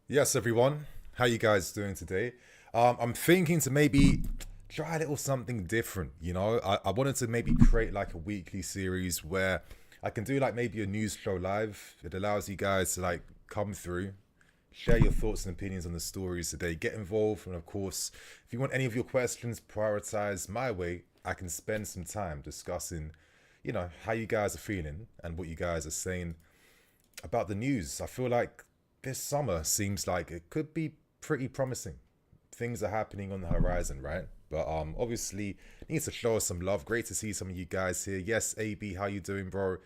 Yes, everyone. How you guys doing today? I'm thinking to maybe try a little something different. I wanted to maybe create like a weekly series where I can do like maybe a news show live. It allows you guys to like come through, share your thoughts and opinions on the stories today, get involved, and of course, if you want any of your questions prioritized my way, I can spend some time discussing, how you guys are feeling and what you guys are saying about the news. I feel like this summer seems like it could be pretty promising. Things are happening on the horizon, right? But obviously needs to show us some love. Great to see some of you guys here. Yes, AB, how you doing, bro?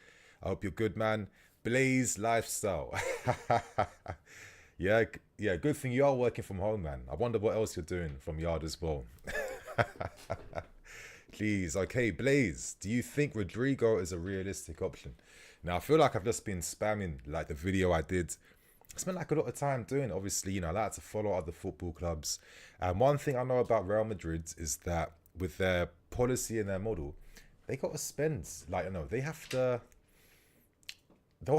I hope you're good, man. Blaze lifestyle. Yeah, yeah. Good thing you are working from home, man. I wonder what else you're doing from yard as well. Please, okay, Blaze. Do you think Rodrygo is a realistic option? Now I feel like I've just been spamming like the video I did. I spent like a lot of time doing it. Obviously, I like to follow other football clubs. And one thing I know about Real Madrid is that with their policy and their model, they got to spend. Like, they'll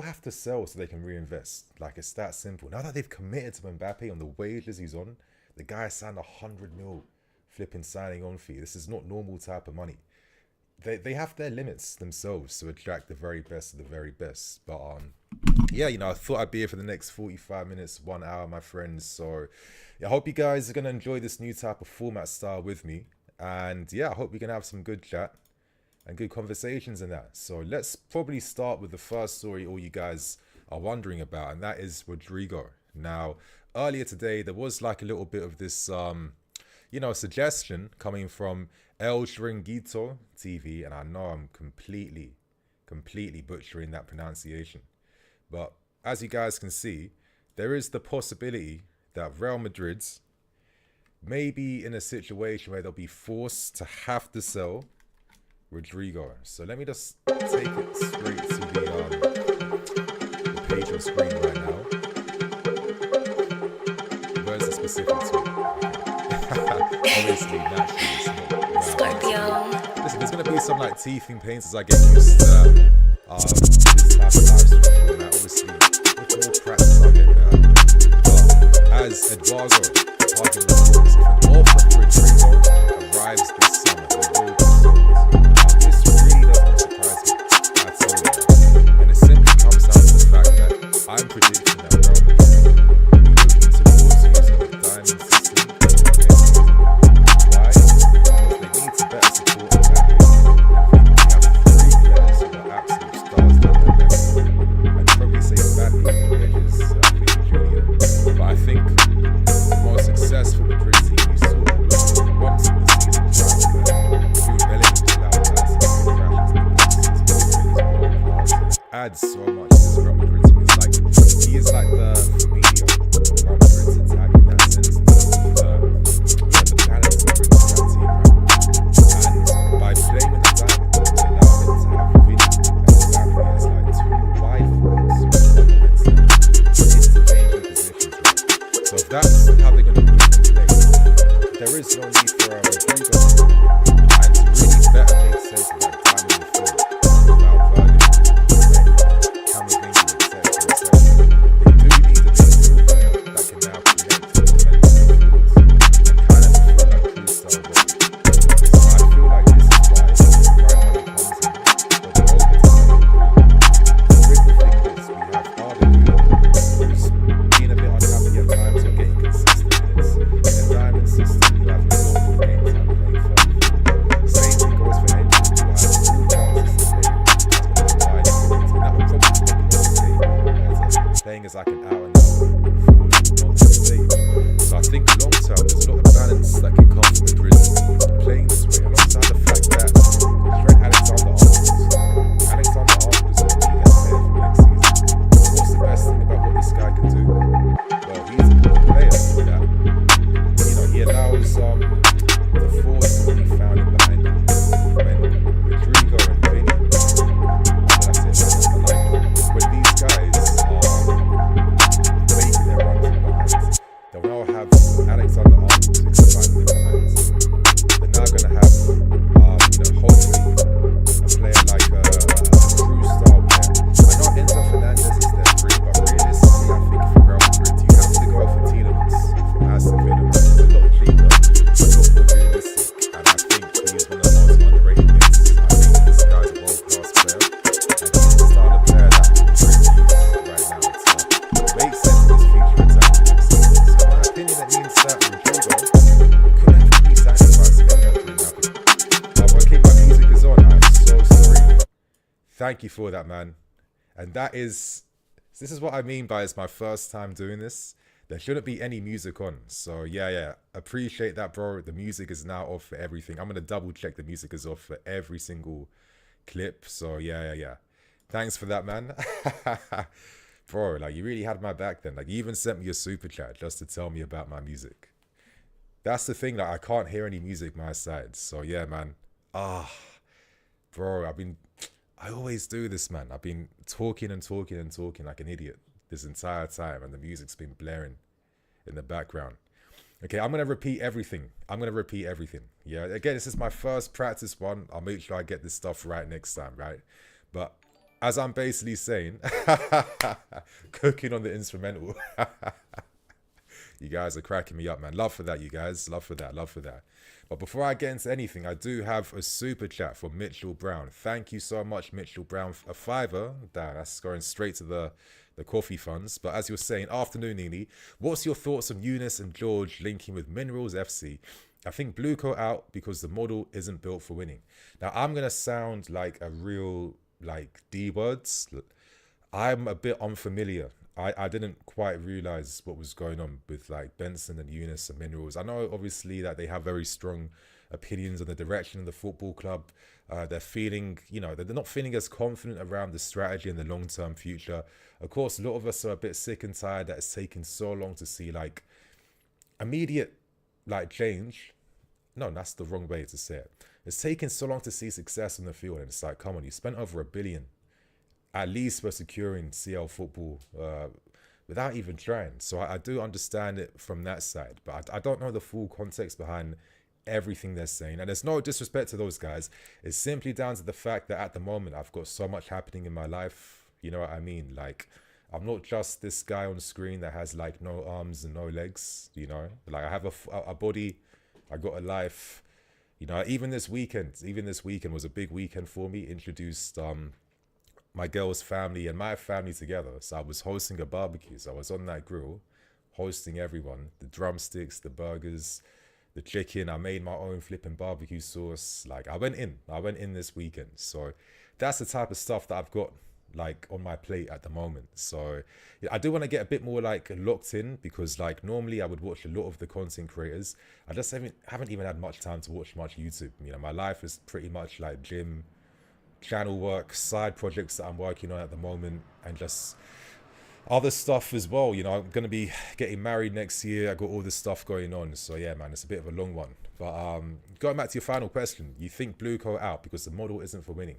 have to sell so they can reinvest. Like, it's that simple. Now that they've committed to Mbappe on the wages he's on, the guy signed 100 mil flipping signing on fee. This is not normal type of money. They have their limits themselves to attract the very best of the very best. But yeah, I thought I'd be here for the next 45 minutes, 1 hour, my friends. So yeah, I hope you guys are gonna enjoy this new type of format style with me. And yeah, I hope we can have some good chat and good conversations in that. So let's probably start with the first story all you guys are wondering about, and that is Rodrygo. Now, earlier today there was like a little bit of this suggestion coming from El Chiringuito TV, and I know I'm completely butchering that pronunciation. But as you guys can see, there is the possibility that Real Madrid may be in a situation where they'll be forced to have to sell Rodrygo. So let me just take it straight to the page on screen right now. Where's the specific tweet? Obviously, naturally, it's not Scorpio. Listen, there's gonna be some like teething pains as I get used to this type of live stream format. Obviously, with more practice, I'll get better. But as Eduardo Harden reports, if an offer for Rodrygo arrives this summer, there will be sold. Now, this really does not surprise me at all, and it simply comes down to the fact that I'm predicting that Real Madrid will be looking towards using the diamond system. Why? Because they need to better support the back end. And I think we have three players who are absolute stars down their left. I'd probably say Mbappe is Junior. But I think the most successful Madrid team we saw was once in the season trial. Jude Bellingham's loud pass and crashes the box. Adds so much to this Real Madrid team. It's like he is like the Firmino of Real Madrid's attack in that sense. In terms of the balance he brings to that team, right? And by playing with the diamond, they allow him to have Vini and Mbappe as like two wide forwards with confidence and interchanging positions, right? So if that's how they're going to move and play, there is no need for a Rodrygo. And to really better make sense of that diamond midfield without Valverde, Camavinga, etc., etc., they do need a midfield Thank you for that, man. And this is what I mean by it's my first time doing this. There shouldn't be any music on. So yeah. Appreciate that, bro. The music is now off for everything. I'm gonna double check the music is off for every single clip. So yeah. Thanks for that, man. Bro, like you really had my back then. Like you even sent me a super chat just to tell me about my music. That's the thing, like I can't hear any music my side. So yeah, man. Bro, I always do this, man. I've been talking like an idiot this entire time, and the music's been blaring in the background. Okay, I'm gonna repeat everything. Yeah, again, this is my first practice one. I'll make sure I get this stuff right next time, right? But as I'm basically saying, cooking on the instrumental. You guys are cracking me up, man. Love for that, you guys. Love for that. But before I get into anything, I do have a super chat from Mitchell Brown. Thank you so much, Mitchell Brown. A $5. Damn, that's going straight to the coffee funds. But as you're saying, afternoon, Nini, what's your thoughts on Eunice and George linking with Minerals FC? I think Blueco out because the model isn't built for winning. Now, I'm going to sound like a real, like, D-words. I'm a bit unfamiliar. I didn't quite realize what was going on with like Benson and Eunice and Minerals. I know obviously that they have very strong opinions on the direction of the football club. They're feeling, they're not feeling as confident around the strategy and the long-term future. Of course, a lot of us are a bit sick and tired that it's taken so long to see like immediate like change. No, that's the wrong way to say it. It's taken so long to see success on the field, and it's like, come on, you spent over $1 billion. At least we're securing CL football without even trying. So I do understand it from that side, but I don't know the full context behind everything they're saying. And there's no disrespect to those guys. It's simply down to the fact that at the moment, I've got so much happening in my life. You know what I mean? Like, I'm not just this guy on screen that has like no arms and no legs, Like I have a body, I got a life. Even this weekend was a big weekend for me. Introduced my girl's family and my family together. So I was hosting a barbecue. So I was on that grill, hosting everyone. The drumsticks, the burgers, the chicken. I made my own flipping barbecue sauce. Like I went in this weekend. So that's the type of stuff that I've got like on my plate at the moment. So yeah, I do want to get a bit more like locked in, because like normally I would watch a lot of the content creators. I just haven't even had much time to watch much YouTube. My life is pretty much like gym, channel work, side projects that I'm working on at the moment, and just other stuff as well. I'm going to be getting married next year. I got all this stuff going on. So yeah, man, it's a bit of a long one. But going back to your final question, you think Blueco out because the model isn't for winning?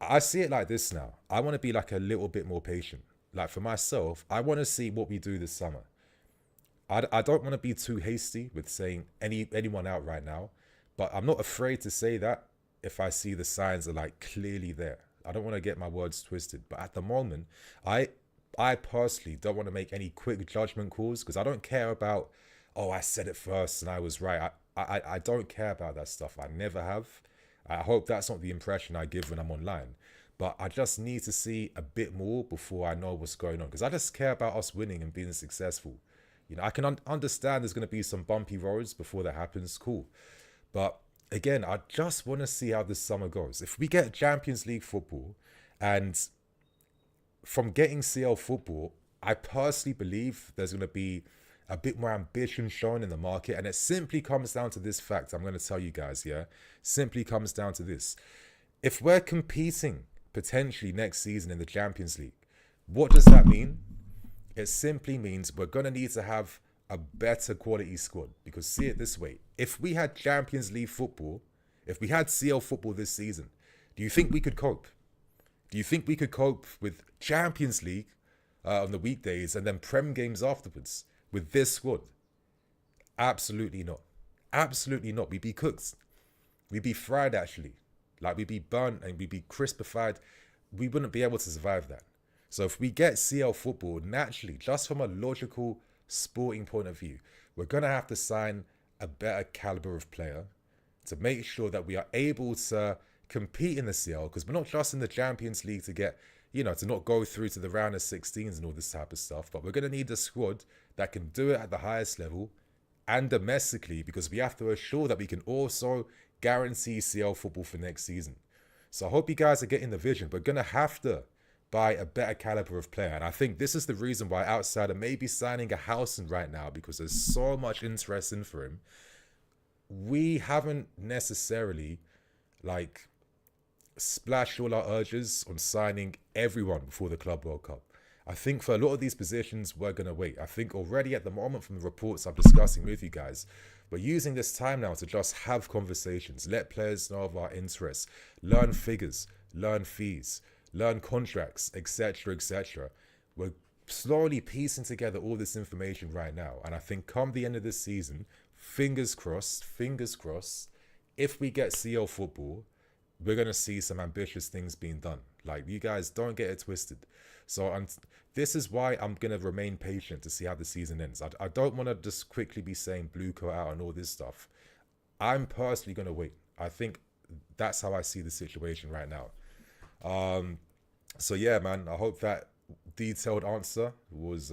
I see it like this now. I want to be like a little bit more patient. Like for myself, I want to see what we do this summer. I don't want to be too hasty with saying anyone out right now, but I'm not afraid to say that if I see the signs are like clearly there. I don't want to get my words twisted, but at the moment, I personally don't want to make any quick judgment calls, because I don't care about, I said it first and I was right. I don't care about that stuff. I never have. I hope that's not the impression I give when I'm online, but I just need to see a bit more before I know what's going on, because I just care about us winning and being successful. I can understand there's going to be some bumpy roads before that happens. Cool. But again, I just want to see how this summer goes. If we get Champions League football, and from getting CL football, I personally believe there's going to be a bit more ambition shown in the market. And it simply comes down to this fact. I'm going to tell you guys, simply comes down to this. If we're competing potentially next season in the Champions League, what does that mean? It simply means we're going to need to have a better quality squad. Because see it this way, if we had Champions League football, if we had CL football this season, do you think we could cope? Do you think we could cope with Champions League on the weekdays and then Prem games afterwards with this squad? Absolutely not. Absolutely not. We'd be cooked. We'd be fried, actually. Like, we'd be burnt and we'd be crispified. We wouldn't be able to survive that. So if we get CL football, naturally, just from a logical sporting point of view, we're going to have to sign a better caliber of player to make sure that we are able to compete in the CL, because we're not just in the Champions League to get, to not go through to the round of 16s and all this type of stuff, but we're going to need a squad that can do it at the highest level and domestically, because we have to assure that we can also guarantee CL football for next season. So I hope you guys are getting the vision. We're going to have to buy a better caliber of player. And I think this is the reason why outside of maybe signing a Huijsen right now, because there's so much interest in for him, we haven't necessarily like splashed all our urges on signing everyone before the Club World Cup. I think for a lot of these positions, we're going to wait. I think already at the moment from the reports I'm discussing with you guys, we're using this time now to just have conversations, let players know of our interests, learn figures, learn fees, learn contracts, etc., etc. We're slowly piecing together all this information right now. And I think come the end of this season, fingers crossed, if we get CL football, we're going to see some ambitious things being done. Like, you guys don't get it twisted. So this is why I'm going to remain patient to see how the season ends. I don't want to just quickly be saying blue coat out and all this stuff. I'm personally going to wait. I think that's how I see the situation right now. So yeah, man, I hope that detailed answer was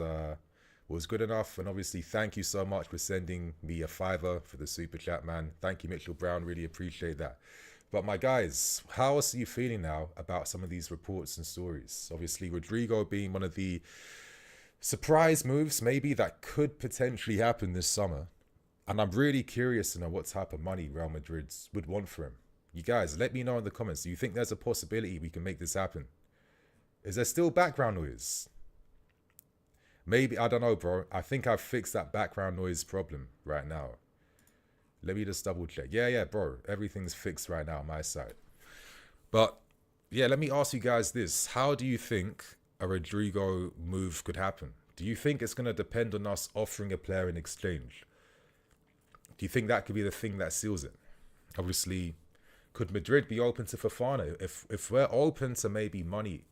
good enough. And obviously, thank you so much for sending me a $5 for the super chat, man. Thank you, Mitchell Brown. Really appreciate that. But my guys, how else are you feeling now about some of these reports and stories? Obviously, Rodrygo being one of the surprise moves maybe that could potentially happen this summer. And I'm really curious to know what type of money Real Madrid would want for him. You guys, let me know in the comments. Do you think there's a possibility we can make this happen? Is there still background noise? Maybe, I don't know, bro. I think I've fixed that background noise problem right now. Let me just double check. Yeah, bro. Everything's fixed right now on my side. But yeah, let me ask you guys this. How do you think a Rodrygo move could happen? Do you think it's going to depend on us offering a player in exchange? Do you think that could be the thing that seals it? Obviously, could Madrid be open to Fofana? If we're open to maybe money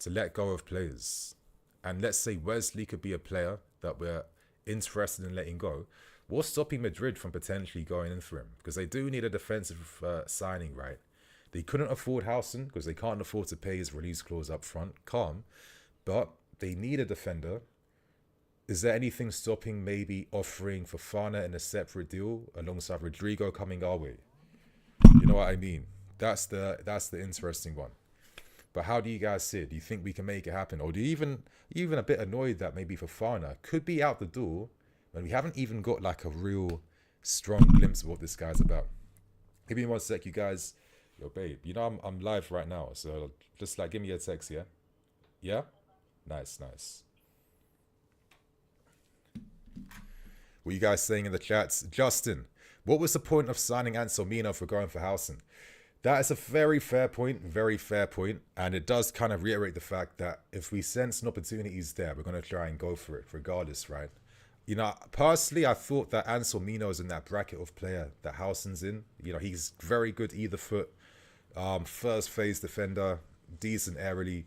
to let go of players, and let's say Wesley could be a player that we're interested in letting go, what's stopping Madrid from potentially going in for him? Because they do need a defensive signing, right? They couldn't afford Huijsen because they can't afford to pay his release clause up front. Calm. But they need a defender. Is there anything stopping maybe offering Fofana in a separate deal alongside Rodrygo coming our way? You know what I mean? That's the interesting one. But how do you guys see it? Do you think we can make it happen? Or do you even a bit annoyed that maybe Fofana could be out the door and we haven't even got like a real strong glimpse of what this guy's about? Give me 1 sec, you guys. Yo, babe, you know I'm live right now, so just like give me a text, yeah? Yeah? Nice. What are you guys saying in the chats? Justin, what was the point of signing Osimhen for going for Huijsen? That is a very fair point, and it does kind of reiterate the fact that if we sense an opportunity is there, we're going to try and go for it regardless, right? You know, personally, I thought that Osimhen is in that bracket of player that Huijsen's in. You know, he's very good either foot, first phase defender, decent aerially,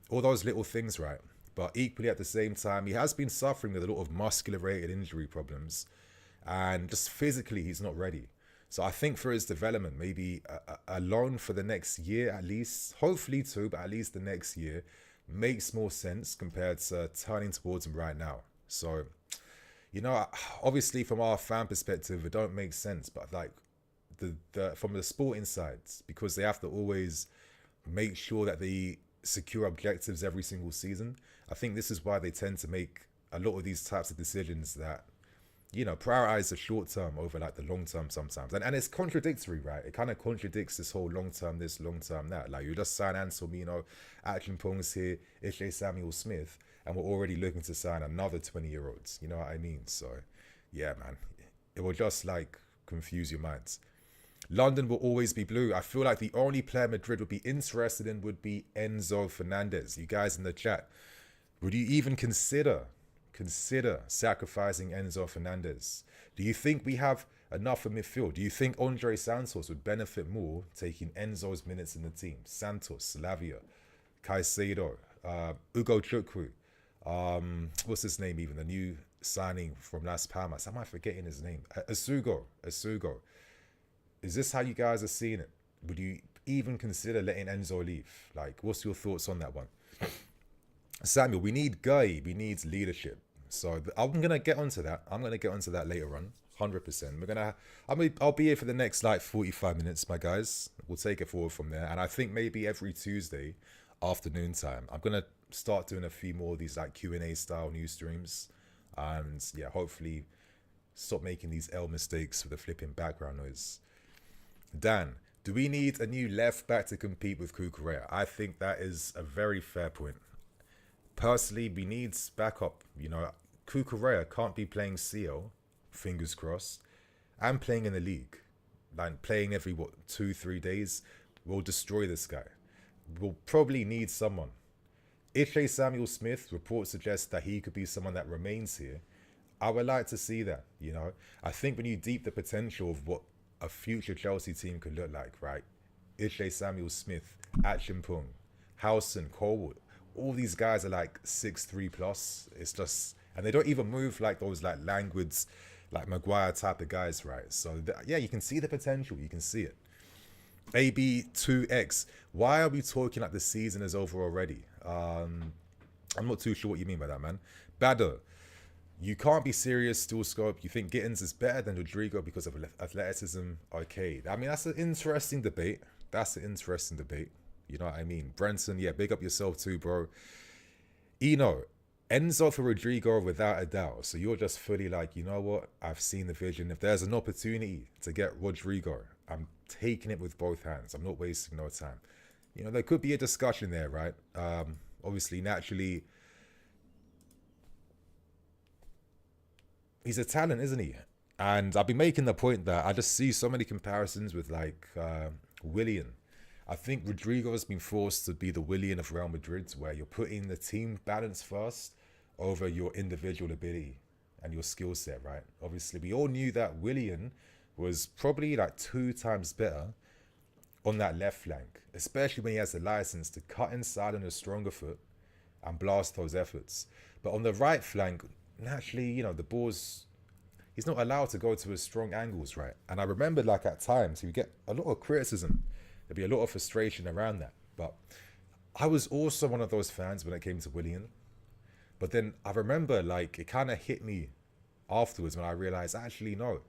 all those little things, right? But equally at the same time, he has been suffering with a lot of muscular-related injury problems, and just physically, he's not ready. So I think for his development, maybe a loan for the next year at least, hopefully 2, but at least the next year, makes more sense compared to turning towards him right now. So, you know, obviously from our fan perspective, it don't make sense, but like from the sporting sides, because they have to always make sure that they secure objectives every single season. I think this is why they tend to make a lot of these types of decisions that, you know, prioritize the short term over like the long term sometimes. And it's contradictory, right? It kind of contradicts this whole long term this, long term that. Like, you just sign Osimhen, Action Pong's here, Ishe Samuel Smith, and we're already looking to sign another 20-year-olds. You know what I mean? So, yeah, man. It will just like confuse your minds. London will always be blue. I feel like the only player Madrid would be interested in would be Enzo Fernandez. You guys in the chat, would you even consider sacrificing Enzo Fernandez? Do you think we have enough in midfield? Do you think Andre Santos would benefit more taking Enzo's minutes in the team? Santos, Lavia, Caicedo, Ugo Chukwu, what's his name even? The new signing from Las Palmas. Am I forgetting his name? Asugo. Is this how you guys are seeing it? Would you even consider letting Enzo leave? Like, what's your thoughts on that one? Samuel, we need guy. We need leadership. So I'm going to get onto that. I'm going to get onto that later on. 100%. I'll be here for the next like 45 minutes, my guys. We'll take it forward from there. And I think maybe every Tuesday afternoon time, I'm gonna start doing a few more of these like Q&A style news streams. And yeah, hopefully stop making these L mistakes with the flipping background noise. Dan, do we need a new left back to compete with Cucurella? I think that is a very fair point. Personally, we need backup. You know, Cucurella can't be playing CL, fingers crossed, and playing in the league. Like playing every, 2-3 days will destroy this guy. We'll probably need someone. Huijsen Samuel Smith, reports suggest that he could be someone that remains here. I would like to see that, you know. I think when you deep the potential of what a future Chelsea team could look like, right? Huijsen Samuel Smith, Achimpong, Huijsen, Colwood, all these guys are like 6'3 plus. It's just, and they don't even move like those like languids, like Maguire type of guys, right? So yeah, you can see the potential, you can see it. AB2X, why are we talking like the season is over already? I'm not too sure what you mean by that, man. Badder, you can't be serious, still scope. You think Gittins is better than Rodrygo because of athleticism? Okay, I mean, that's an interesting debate. You know what I mean? Brenton, yeah, big up yourself too, bro. Eno, Enzo for Rodrygo without a doubt. So you're just fully like, you know what? I've seen the vision. If there's an opportunity to get Rodrygo, I'm taking it with both hands. I'm not wasting no time. You know, there could be a discussion there, right? Obviously, naturally, he's a talent, isn't he? And I've been making the point that I just see so many comparisons with like Willian. I think Rodrygo has been forced to be the Willian of Real Madrid, where you're putting the team balance first over your individual ability and your skill set, right? Obviously, we all knew that Willian was probably like 2 times better on that left flank, especially when he has the license to cut inside on a stronger foot and blast those efforts. But on the right flank, naturally, you know, the ball's, he's not allowed to go to his strong angles, right? And I remember like at times he would get a lot of criticism. There'd be a lot of frustration around that. But I was also one of those fans when it came to Willian. But then I remember like it kind of hit me afterwards when I realized, actually, no,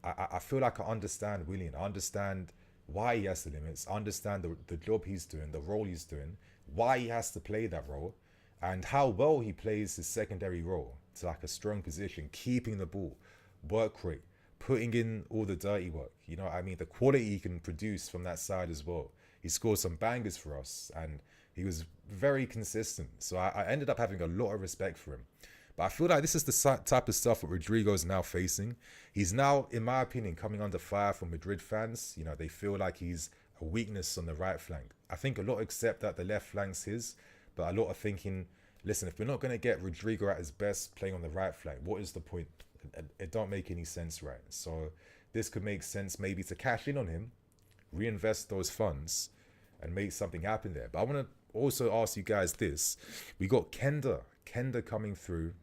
I feel like I understand Willian. I understand why he has the limits. I understand the job he's doing, the role he's doing, why he has to play that role, and how well he plays his secondary role to like a strong position, keeping the ball, work rate, putting in all the dirty work. You know what I mean? The quality he can produce from that side as well. He scored some bangers for us and he was very consistent. So I ended up having a lot of respect for him. But I feel like this is the type of stuff that Rodrygo is now facing. He's now, in my opinion, coming under fire from Madrid fans. You know, they feel like he's a weakness on the right flank. I think a lot accept that the left flank's his, but a lot are thinking, listen, if we're not going to get Rodrygo at his best playing on the right flank, what is the point? It don't make any sense, right? So this could make sense maybe to cash in on him, reinvest those funds, and make something happen there. But I want to also ask you guys this. We got Kenda coming through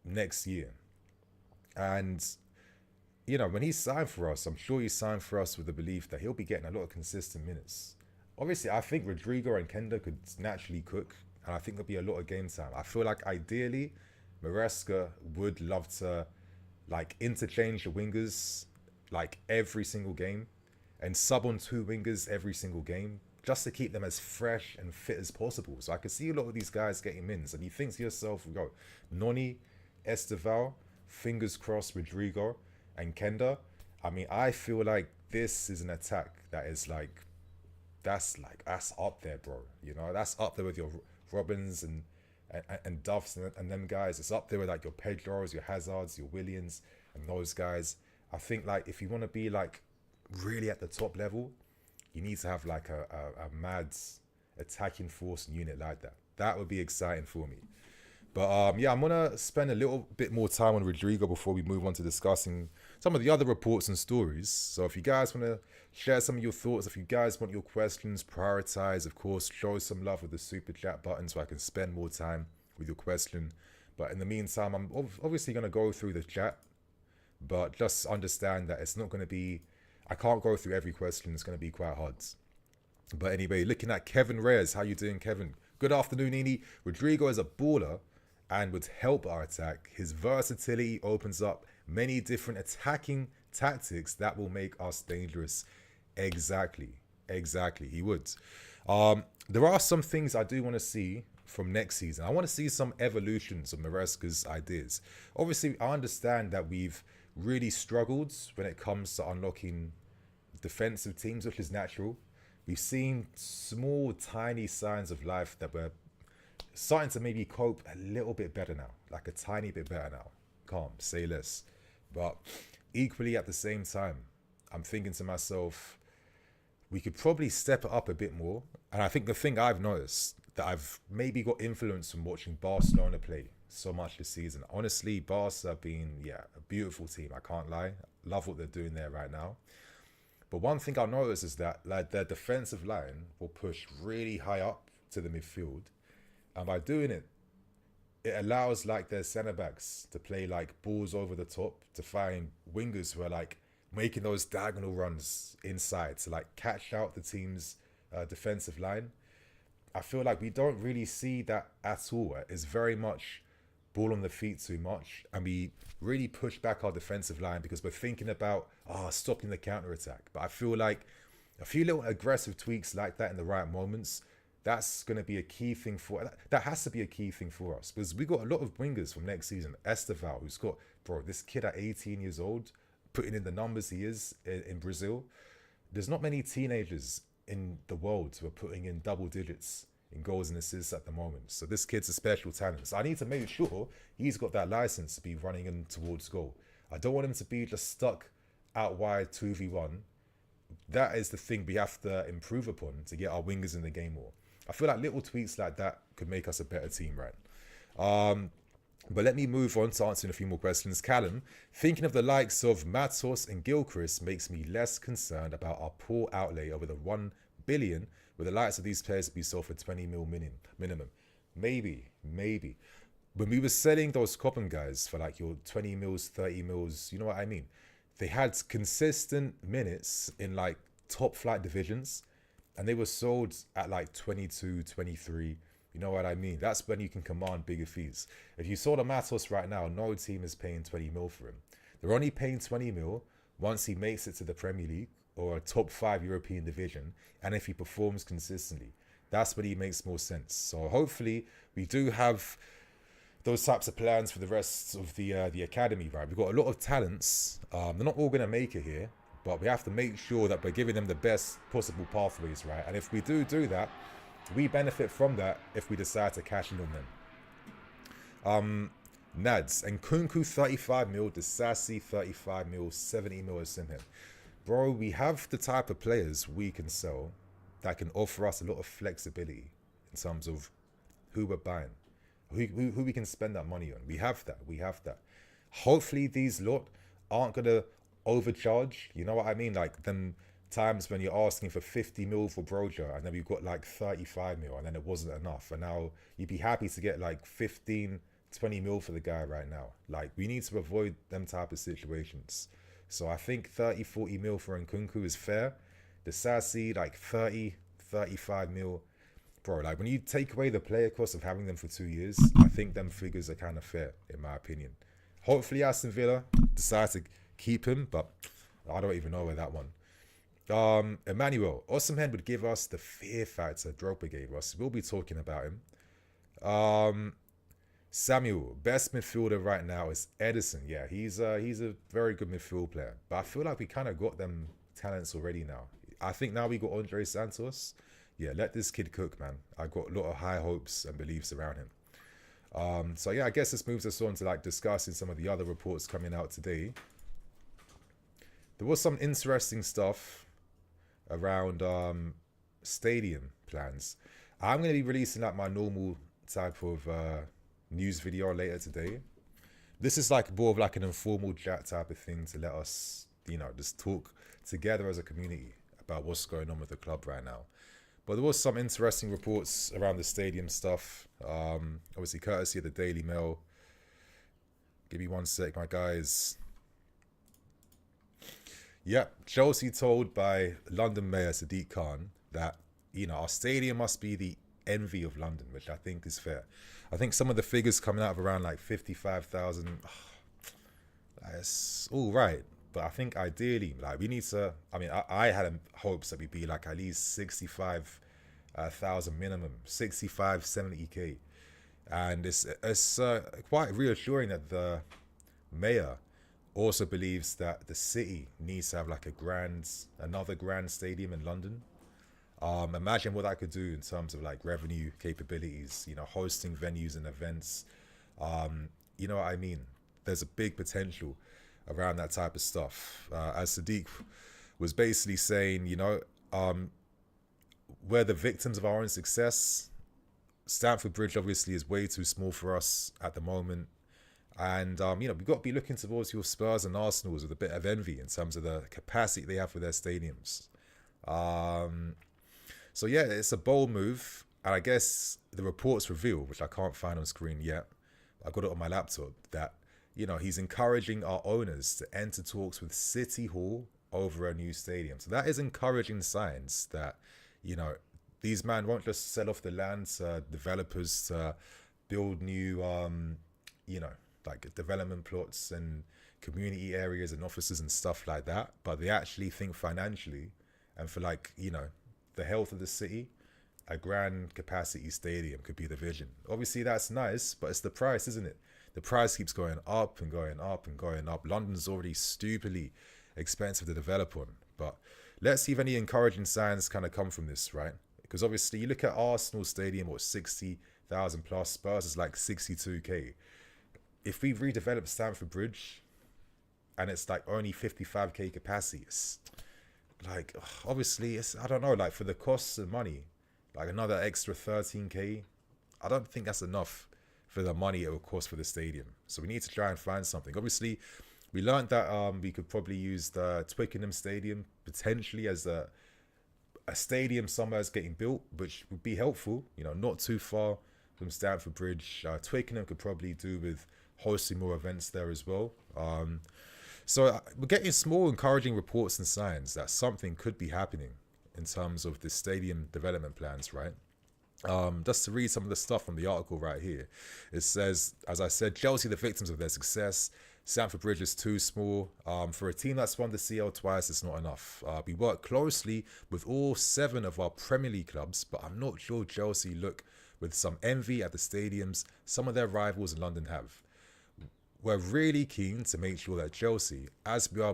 next year. And, you know, when he signed for us, I'm sure he signed for us with the belief that he'll be getting a lot of consistent minutes. Obviously, I think Rodrygo and Kenda could naturally cook, and I think there'll be a lot of game time. I feel like ideally, Maresca would love to like interchange the wingers like every single game and sub on 2 wingers every single game just to keep them as fresh and fit as possible. So I could see a lot of these guys getting mins, and you think to yourself, go, Noni, Esteval, fingers crossed, Rodrygo, and Kenda. I mean, I feel like this is an attack that is like, that's up there, bro. You know, that's up there with your Robins and Duffs and them guys. It's up there with like your Pedros, your Hazards, your Williams, and those guys. I think like if you want to be like really at the top level, you need to have like a mad attacking force and unit like that. That would be exciting for me. But yeah, I'm gonna spend a little bit more time on Rodrygo before we move on to discussing some of the other reports and stories. So if you guys want to share some of your thoughts, if you guys want your questions prioritized, of course, show some love with the super chat button so I can spend more time with your question. But in the meantime, I'm obviously going to go through the chat, but just understand that it's not going to be, I can't go through every question. It's going to be quite hard. But anyway, looking at Kevin Reyes. How you doing, Kevin? Good afternoon, Nini. Rodrygo is a baller and would help our attack. His versatility opens up many different attacking tactics that will make us dangerous. Exactly. He would. There are some things I do want to see from next season. I want to see some evolutions of Maresca's ideas. Obviously, I understand that we've really struggled when it comes to unlocking defensive teams, which is natural. We've seen small, tiny signs of life that we're starting to maybe cope a little bit better now, like a tiny bit better now. Calm, say less. But equally at the same time, I'm thinking to myself, we could probably step it up a bit more. And I think the thing I've noticed, that I've maybe got influence from watching Barcelona play so much this season. Honestly, Barca have been, a beautiful team. I can't lie. Love what they're doing there right now. But one thing I'll notice is that like their defensive line will push really high up to the midfield. And by doing it, it allows like their centre backs to play like balls over the top to find wingers who are like making those diagonal runs inside to like catch out the team's defensive line. I feel like we don't really see that at all. It's very much ball on the feet too much, and we really push back our defensive line because we're thinking about stopping the counter attack. But I feel like a few little aggressive tweaks like that in the right moments, that's going to be a key thing for that has to be a key thing for us, because we got a lot of wingers from next season. Esteval, who's got this kid at 18 years old putting in the numbers he is in Brazil. There's not many teenagers in the world who are putting in double digits in goals and assists at the moment. So this kid's a special talent. So I need to make sure he's got that license to be running in towards goal. I don't want him to be just stuck out wide 2v1. That is the thing we have to improve upon to get our wingers in the game more. I feel like little tweaks like that could make us a better team, right? But let me move on to answering a few more questions. Callum, thinking of the likes of Matos and Gilchrist makes me less concerned about our poor outlay over the 1 billion with the likes of these players to be sold for 20 mil minimum. Maybe. When we were selling those Coppen guys for like your 20 mils, 30 mils, you know what I mean? They had consistent minutes in like top flight divisions, and they were sold at like 22, 23. You know what I mean? That's when you can command bigger fees. If you sold a Matos right now, no team is paying 20 mil for him. They're only paying 20 mil once he makes it to the Premier League or a top 5 European division, and if he performs consistently. That's when he makes more sense. So hopefully we do have those types of plans for the rest of the academy, right? We've got a lot of talents. They're not all going to make it here, but we have to make sure that we're giving them the best possible pathways, right? And if we do that, we benefit from that if we decide to cash in on them. Nads and Kunku 35 mil, Disasi 35 mil, 70 mil Osimhen. Bro, we have the type of players we can sell that can offer us a lot of flexibility in terms of who we're buying, who we can spend that money on. We have that. Hopefully these lot aren't gonna overcharge. You know what I mean? Like them times when you're asking for 50 mil for Broja and then we've got like 35 mil and then it wasn't enough. And now you'd be happy to get like 15, 20 mil for the guy right now. Like we need to avoid them type of situations. So I think 30, 40 mil for Nkunku is fair. The Sassy, like 30, 35 mil. Bro, like when you take away the player cost of having them for 2 years, I think them figures are kind of fair, in my opinion. Hopefully Aston Villa decides to keep him, but I don't even know where that one. Emmanuel, Osimhen would give us the fear factor Drogba gave us. We'll be talking about him. Samuel, best midfielder right now is Edison. Yeah, he's a very good midfield player. But I feel like we kind of got them talents already now. I think now we got Andre Santos. Yeah, let this kid cook, man. I got a lot of high hopes and beliefs around him. So yeah, I guess this moves us on to like discussing some of the other reports coming out today. There was some interesting stuff around stadium plans. I'm going to be releasing like my normal type of news video later today. This is like more of like an informal chat type of thing to let us, you know, just talk together as a community about what's going on with the club right now. But there was some interesting reports around the stadium stuff. Obviously courtesy of the Daily Mail. Give me one sec, my guys. Yeah, Chelsea told by London Mayor Sadiq Khan that, you know, our stadium must be the envy of London, which I think is fair. I think some of the figures coming out of around like 55,000, It's all right. But I think ideally, like we need to. I mean, I had hopes that we'd be like at least 65,000 minimum, 65, 70K, and it's quite reassuring that the mayor also believes that the city needs to have like another grand stadium in London. Imagine what that could do in terms of like revenue capabilities, hosting venues and events. You know what I mean? There's a big potential around that type of stuff. As Sadiq was basically saying, we're the victims of our own success. Stamford Bridge obviously is way too small for us at the moment. And, we've got to be looking towards your Spurs and Arsenals with a bit of envy in terms of the capacity they have for their stadiums. So, yeah, it's a bold move. And I guess the reports reveal, which I can't find on screen yet, I got it on my laptop, that, he's encouraging our owners to enter talks with City Hall over a new stadium. So that is encouraging signs that, these men won't just sell off the land to developers to build new, like development plots and community areas and offices and stuff like that. But they actually think financially and for the health of the city, a grand capacity stadium could be the vision. Obviously that's nice, but it's the price, isn't it? The price keeps going up and going up and going up. London's already stupidly expensive to develop on. But let's see if any encouraging signs kind of come from this, right? Because obviously you look at Arsenal Stadium, 60,000 plus, Spurs is like 62K. If we redevelop Stamford Bridge and it's like only 55K capacity, it's like, obviously, I don't know, like for the costs of money, like another extra 13K, I don't think that's enough for the money it will cost for the stadium. So we need to try and find something. Obviously, we learned that we could probably use the Twickenham Stadium potentially as a stadium somewhere is getting built, which would be helpful, not too far from Stamford Bridge. Twickenham could probably do with hosting more events there as well. So we're getting small encouraging reports and signs that something could be happening in terms of the stadium development plans, right? Just to read some of the stuff from the article right here. It says, as I said, Chelsea the victims of their success. Stamford Bridge is too small. For a team that's won the CL twice, it's not enough. We work closely with all 7 of our Premier League clubs, but I'm not sure Chelsea look with some envy at the stadiums some of their rivals in London have. We're really keen to make sure that Chelsea, as we are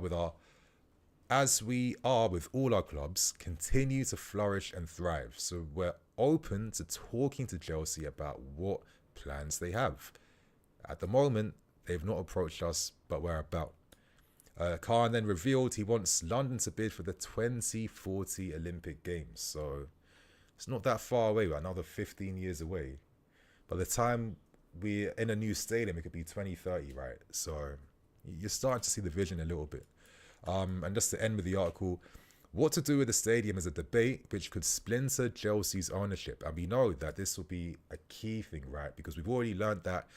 with all our clubs, continue to flourish and thrive. So we're open to talking to Chelsea about what plans they have. At the moment, they've not approached us, but we're about. Khan then revealed he wants London to bid for the 2040 Olympic Games. So it's not that far away, we're another 15 years away. By the time we're in a new stadium, it could be 2030, right? So you're starting to see the vision a little bit. And just to end with the article, what to do with the stadium is a debate which could splinter Chelsea's ownership. And we know that this will be a key thing, right? Because we've already learned that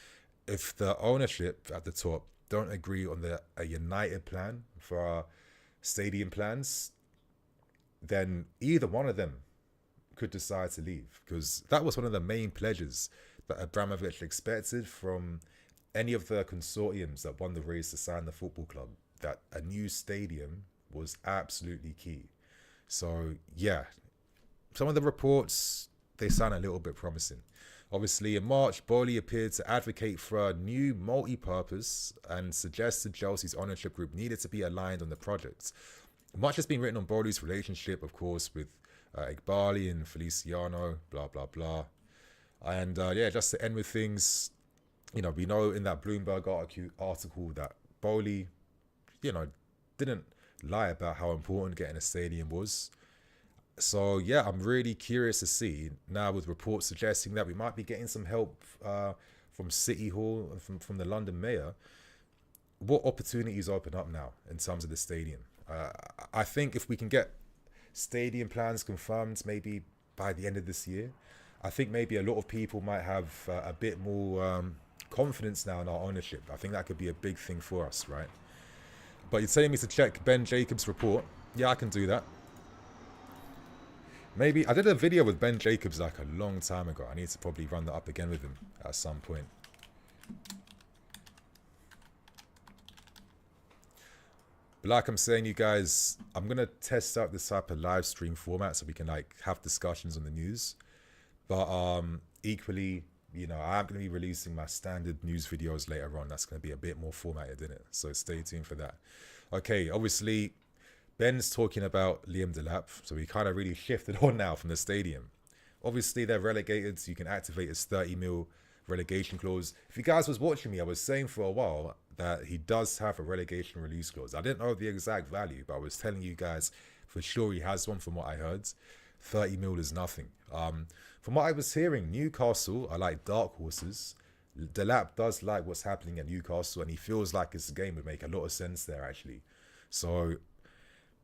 if the ownership at the top don't agree on a united plan for our stadium plans, then either one of them could decide to leave. Because that was one of the main pledges that Abramovich expected from any of the consortiums that won the race to sign the football club, that a new stadium was absolutely key. So yeah, some of the reports, they sound a little bit promising. Obviously in March, Bowley appeared to advocate for a new multi-purpose and suggested Chelsea's ownership group needed to be aligned on the project. Much has been written on Bowley's relationship, of course, with Iqbali and Feliciano, blah, blah, blah. And just to end with things, we know in that Bloomberg article that Bowley, didn't lie about how important getting a stadium was. So yeah, I'm really curious to see now with reports suggesting that we might be getting some help from City Hall and from the London Mayor. What opportunities open up now in terms of the stadium? I think if we can get stadium plans confirmed maybe by the end of this year, I think maybe a lot of people might have a bit more confidence now in our ownership. I think that could be a big thing for us, right? But you're telling me to check Ben Jacobs' report. Yeah, I can do that. Maybe I did a video with Ben Jacobs like a long time ago. I need to probably run that up again with him at some point. But like I'm saying, you guys, I'm gonna test out this type of live stream format so we can like have discussions on the news. But equally, you know, I'm gonna be releasing my standard news videos later on. That's gonna be a bit more formatted in it. So stay tuned for that. Okay, obviously, Ben's talking about Liam Delap, so we kind of really shifted on now from the Stadium. Obviously, they're relegated, so you can activate his 30 mil relegation clause. If you guys was watching me, I was saying for a while that he does have a relegation release clause. I didn't know the exact value, but I was telling you guys for sure he has one from what I heard. 30 mil is nothing. From what I was hearing, Newcastle are like dark horses. Delap does like what's happening at Newcastle, and he feels like his game would make a lot of sense there, actually. So,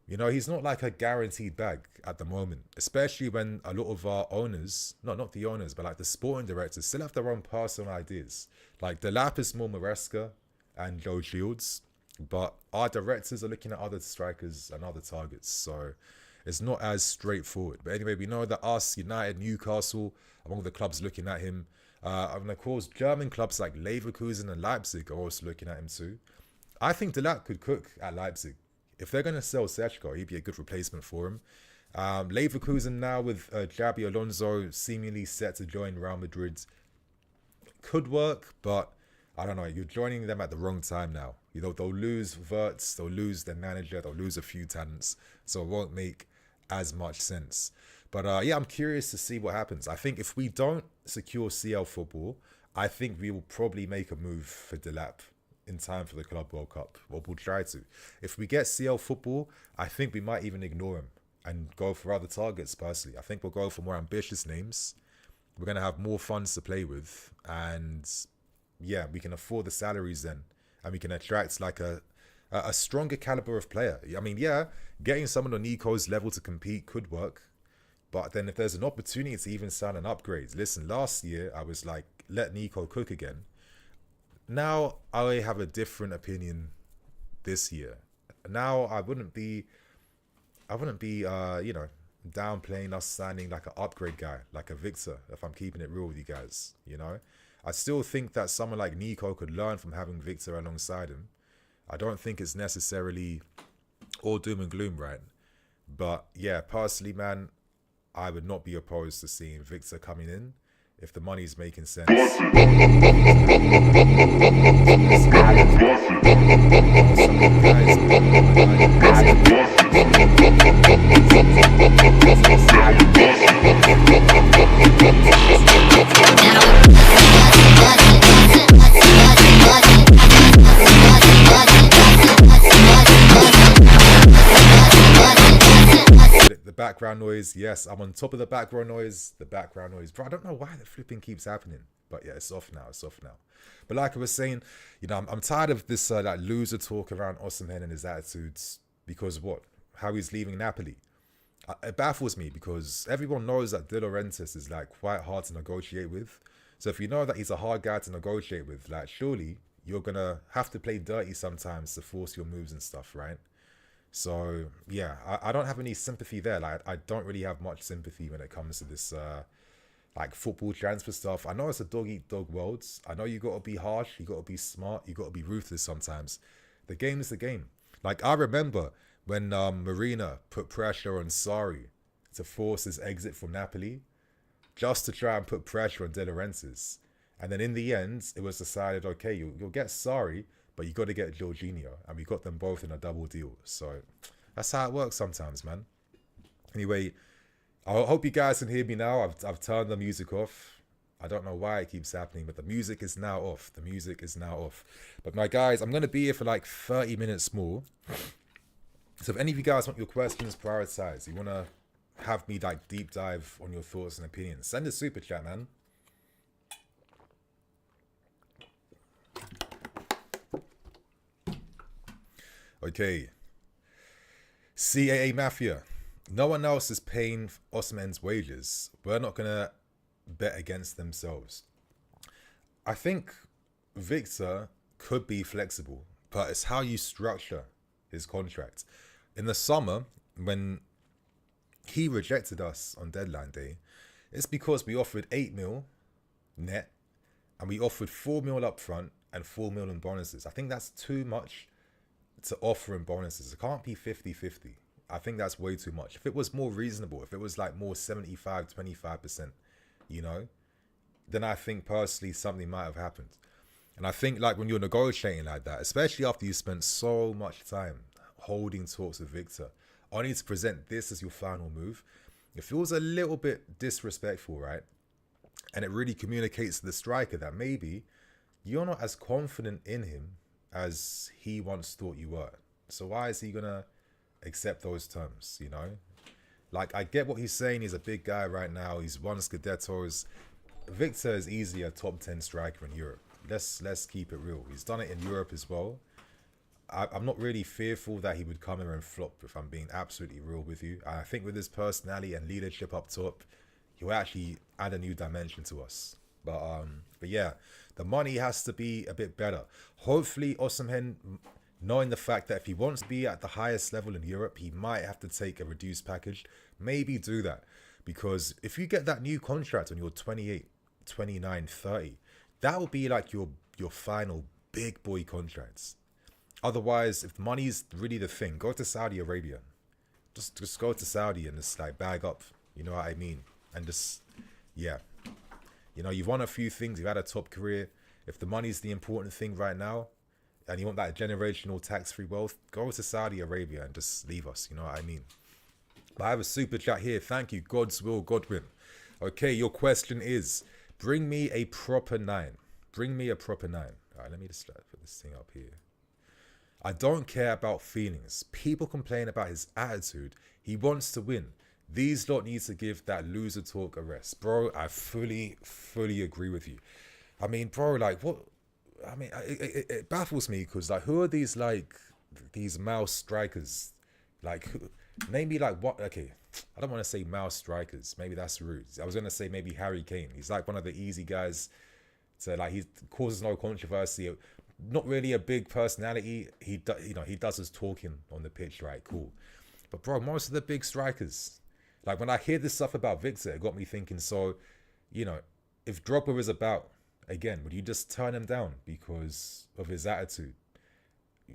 you know, he's not like a guaranteed bag at the moment, especially when a lot of our owners, not the owners, but like the sporting directors still have their own personal ideas. Like Delap is more Maresca and Joe Shields, but our directors are looking at other strikers and other targets. So it's not as straightforward. But anyway, we know that us, United, Newcastle, among the clubs looking at him. And of course, German clubs like Leverkusen and Leipzig are also looking at him too. I think Delap could cook at Leipzig. If they're going to sell Sechko, he'd be a good replacement for him. Leverkusen now with Xabi Alonso seemingly set to join Real Madrid could work, but I don't know. You're joining them at the wrong time now. You know, they'll lose Wirtz, they'll lose their manager, they'll lose a few talents, so it won't make as much sense. But yeah, I'm curious to see what happens. I think if we don't secure CL football, I think we will probably make a move for Delap in time for the Club World Cup. Well, we'll try to. If we get CL football, I think we might even ignore him and go for other targets personally. I think we'll go for more ambitious names. We're going to have more funds to play with. And yeah, we can afford the salaries then. And we can attract like a stronger caliber of player. I mean, yeah, getting someone on Nico's level to compete could work. But then if there's an opportunity to even sign an upgrade. Listen, last year I was like, let Nico cook again. Now I have a different opinion this year. Now I wouldn't be you know, downplaying us signing like an upgrade guy, like a Victor, if I'm keeping it real with you guys, you know. I still think that someone like Nico could learn from having Victor alongside him. I don't think it's necessarily all doom and gloom, right? But yeah, personally, man, I would not be opposed to seeing Victor coming in if the money's making sense. The background noise, yes, I'm on top of the background noise. Bro, I don't know why the flipping keeps happening, but yeah, it's off now. But like I was saying, you know, I'm tired of this like loser talk around Osimhen and his attitudes, because what, how he's leaving Napoli. It baffles me because everyone knows that De Laurentiis is like quite hard to negotiate with. So if you know that he's a hard guy to negotiate with, like surely you're gonna have to play dirty sometimes to force your moves and stuff, right? So yeah, I don't have any sympathy there. Like I don't really have much sympathy when it comes to this like football transfer stuff. I know it's a dog eat dog world. I know you gotta be harsh, you gotta be smart, you gotta be ruthless sometimes. The game is the game. Like I remember when Marina put pressure on Sarri to force his exit from Napoli, just to try and put pressure on De Laurentiis. And then in the end, it was decided, okay, you'll get Sarri, but you got to get Jorginho, and we got them both in a double deal. So that's how it works sometimes, man. Anyway, I hope you guys can hear me now. I've turned the music off. I don't know why it keeps happening, but the music is now off. But my guys, I'm going to be here for like 30 minutes more. So if any of you guys want your questions prioritized, you want to have me like deep dive on your thoughts and opinions, send a super chat, man. Okay. CAA Mafia. No one else is paying Osimhen's wages. We're not going to bet against themselves. I think Victor could be flexible, but it's how you structure his contract. In the summer, when he rejected us on deadline day, it's because we offered 8 mil net and we offered 4 mil up front and 4 mil in bonuses. I think that's too much to offer him bonuses. It can't be 50-50. I think that's way too much. If it was more reasonable, if it was like more 75-25%, you know, then I think personally something might have happened. And I think like when you're negotiating like that, especially after you spent so much time holding talks with Victor, only to present this as your final move, it feels a little bit disrespectful, right? And it really communicates to the striker that maybe you're not as confident in him as he once thought you were. So why is he going to accept those terms, you know? Like, I get what he's saying. He's a big guy right now. He's won Scudettos. Victor is easily a top 10 striker in Europe. Let's keep it real. He's done it in Europe as well. I'm not really fearful that he would come here and flop, if I'm being absolutely real with you. I think with his personality and leadership up top, he'll actually add a new dimension to us. But yeah, the money has to be a bit better. Hopefully, Osimhen, knowing the fact that if he wants to be at the highest level in Europe, he might have to take a reduced package. Maybe do that. Because if you get that new contract when you're 28, 29, 30, that will be like your final big boy contracts. Otherwise, if money is really the thing, go to Saudi Arabia. Just go to Saudi and just like bag up. You know what I mean? And just, yeah. You know, you've won a few things. You've had a top career. If the money's the important thing right now, and you want that generational tax-free wealth, go to Saudi Arabia and just leave us. You know what I mean? But I have a super chat here. Thank you. God's will, Godwin. Okay, your question is, bring me a proper 9. Bring me a proper 9. All right, let me just put this thing up here. I don't care about feelings. People complain about his attitude. He wants to win. These lot need to give that loser talk a rest. Bro, I fully agree with you. I mean, bro, like, what? I mean, it baffles me because, like, who are these, like, these mouse strikers? Like, name me, like, what? Okay, I don't want to say mouse strikers. Maybe that's rude. I was going to say maybe Harry Kane. He's, like, one of the easy guys to, like, he causes no controversy. Not really a big personality. He does his talking on the pitch, right? Cool. But, bro, most of the big strikers, like, when I hear this stuff about Victor, it got me thinking, so, you know, if Drogba is about, again, would you just turn him down because of his attitude?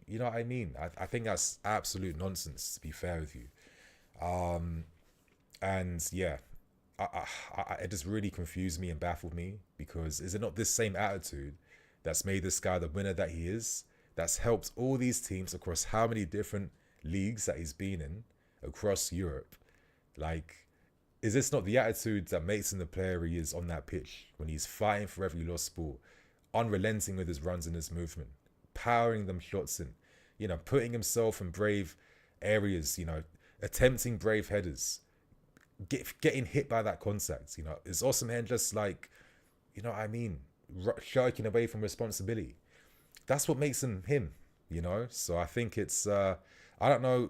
You know what I mean? I think that's absolute nonsense, to be fair with you. And, yeah, it just really confused me and baffled me because is it not this same attitude that's made this guy the winner that he is, that's helped all these teams across how many different leagues that he's been in across Europe? Like, is this not the attitude that makes him the player he is on that pitch when he's fighting for every lost ball, unrelenting with his runs and his movement, powering them shots in, you know, putting himself in brave areas, you know, attempting brave headers, getting hit by that contact, you know? Is Osimhen just like, you know what I mean, shirking away from responsibility? That's what makes him him, you know? So I think it's, I don't know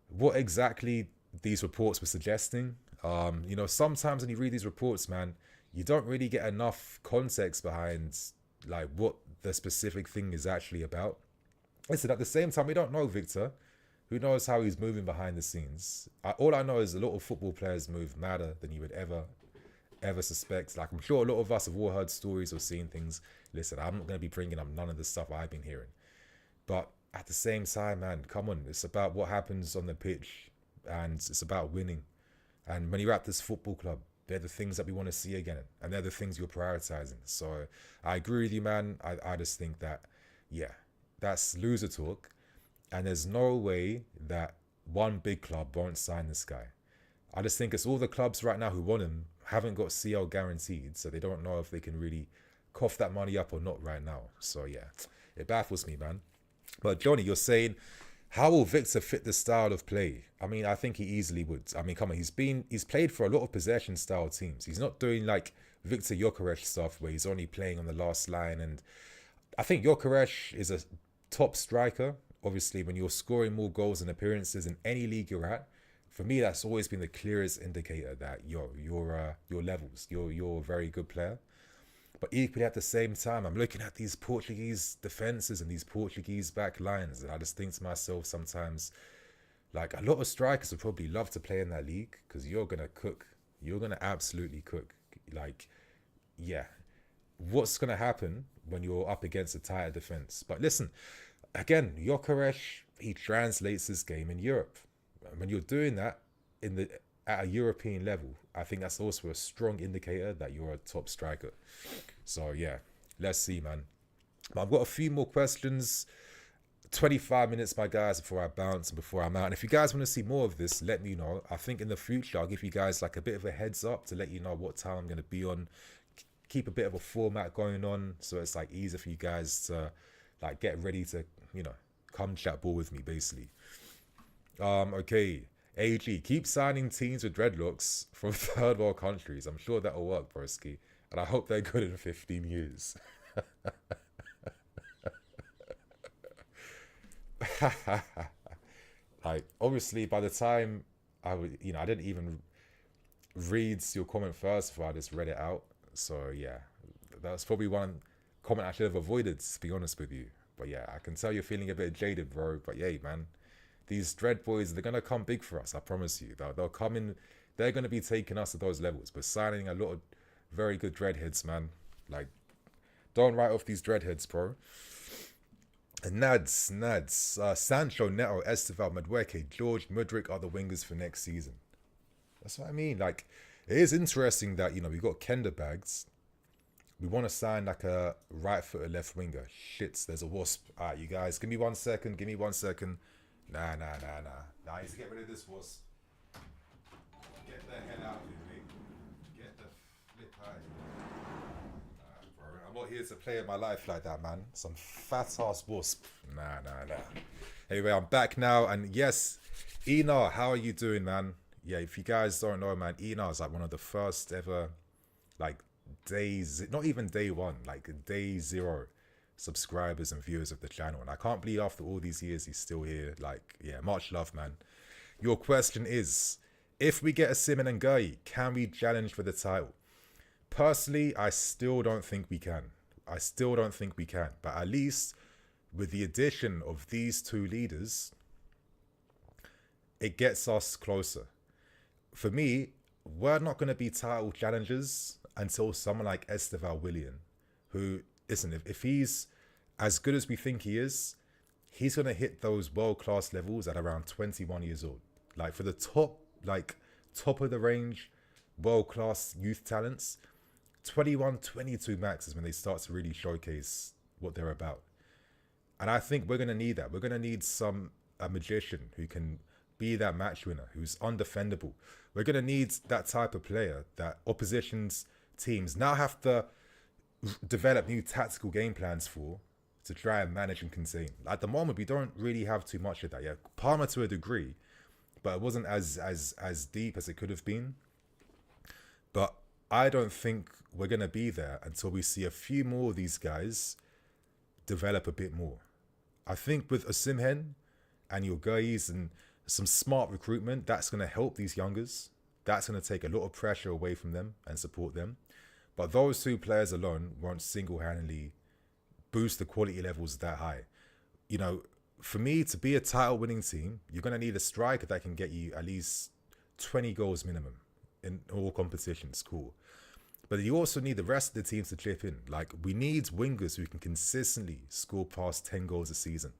what exactly these reports were suggesting. You know, sometimes when you read these reports, man, you don't really get enough context behind like what the specific thing is actually about. Listen, at the same time, we don't know Victor. Who knows how he's moving behind the scenes? All I know is a lot of football players move madder than you would ever suspect. Like, I'm sure a lot of us have all heard stories or seen things. Listen, I'm not going to be bringing up none of the stuff I've been hearing. But at the same time, man, come on. It's about what happens on the pitch and it's about winning. And when you're at this football club, they're the things that we want to see again. And they're the things you're prioritizing. So I agree with you, man. I just think that, yeah, that's loser talk. And there's no way that one big club won't sign this guy. I just think it's all the clubs right now who want him haven't got CL guaranteed. So they don't know if they can really cough that money up or not right now. So yeah, it baffles me, man. But Johnny, you're saying, how will Victor fit the style of play? I mean, I think he easily would. I mean, come on, he's played for a lot of possession style teams. He's not doing like Victor Gyökeres stuff where he's only playing on the last line. And I think Gyökeres is a top striker. Obviously, when you're scoring more goals and appearances in any league you're at, for me, that's always been the clearest indicator that your levels, you're a very good player. But equally at the same time, I'm looking at these Portuguese defenses and these Portuguese back lines, and I just think to myself sometimes, like, a lot of strikers would probably love to play in that league because you're gonna cook. You're gonna absolutely cook. Like, yeah, what's gonna happen when you're up against a tighter defense? But listen, again, Gyökeres, he translates this game in Europe. When you're doing that in the at a European level, I think that's also a strong indicator that you're a top striker. So yeah, let's see, man. But I've got a few more questions. 25 minutes, my guys, before I bounce and before I'm out. And if you guys want to see more of this, let me know. I think in the future, I'll give you guys like a bit of a heads up to let you know what time I'm going to be on. Keep a bit of a format going on, so it's like easier for you guys to like get ready to, you know, come chat ball with me, basically. Okay. AG, keep signing teams with dreadlocks from third world countries. I'm sure that'll work, broski. And I hope they're good in 15 years. Like, obviously, by the time I would, you know, I didn't even read your comment first before I just read it out. So yeah, that's probably one comment I should have avoided, to be honest with you. But yeah, I can tell you're feeling a bit jaded, bro. But yeah, man, these dread boys, they're gonna come big for us. I promise you. They'll come in. They're gonna be taking us to those levels. We're signing a lot of very good dreadheads, man. Like, don't write off these dreadheads, bro. Nads, Sancho, Neto, Esteval, Madueke, George, Mudryk are the wingers for next season. That's what I mean. Like, it is interesting that, you know, we got Kender bags. We want to sign like a right-footed left winger. Shits, there's a wasp. All right, you guys, give me 1 second. Give me 1 second. Nah. I need to get rid of this wasp. Get the hell out of here, mate. Get the flip out. I'm not here to play in my life like that, man. Some fat-ass wasp. Nah. Anyway, I'm back now. And yes, Ina, how are you doing, man? Yeah, if you guys don't know, man, Ina is like one of the first ever, like, days, not even day one, like day zero subscribers and viewers of the channel. And I can't believe after all these years, he's still here. Like, yeah, much love, man. Your question is, if we get Osimhen and Gueye, can we challenge for the title? Personally, I still don't think we can. But at least with the addition of these two leaders, it gets us closer. For me, we're not going to be title challengers until someone like Esteval Willian, who, listen, if he's as good as we think he is, he's going to hit those world-class levels at around 21 years old. Like, for the top of the range, world-class youth talents, 21, 22 max is when they start to really showcase what they're about. And I think we're going to need that. We're going to need a magician who can be that match winner, who's undefendable. We're going to need that type of player that opposition's teams now have to develop new tactical game plans for, to try and manage and contain. At the moment, we don't really have too much of that. Yeah, Palmer to a degree, but it wasn't as deep as it could have been. But I don't think we're going to be there until we see a few more of these guys develop a bit more. I think with Osimhen and your guys and some smart recruitment, that's going to help these youngers. That's going to take a lot of pressure away from them and support them. But those two players alone won't single-handedly boost the quality levels that high. You know, for me to be a title-winning team, you're going to need a striker that can get you at least 20 goals minimum in all competitions. Cool. But you also need the rest of the teams to chip in. Like, we need wingers who can consistently score past 10 goals a season.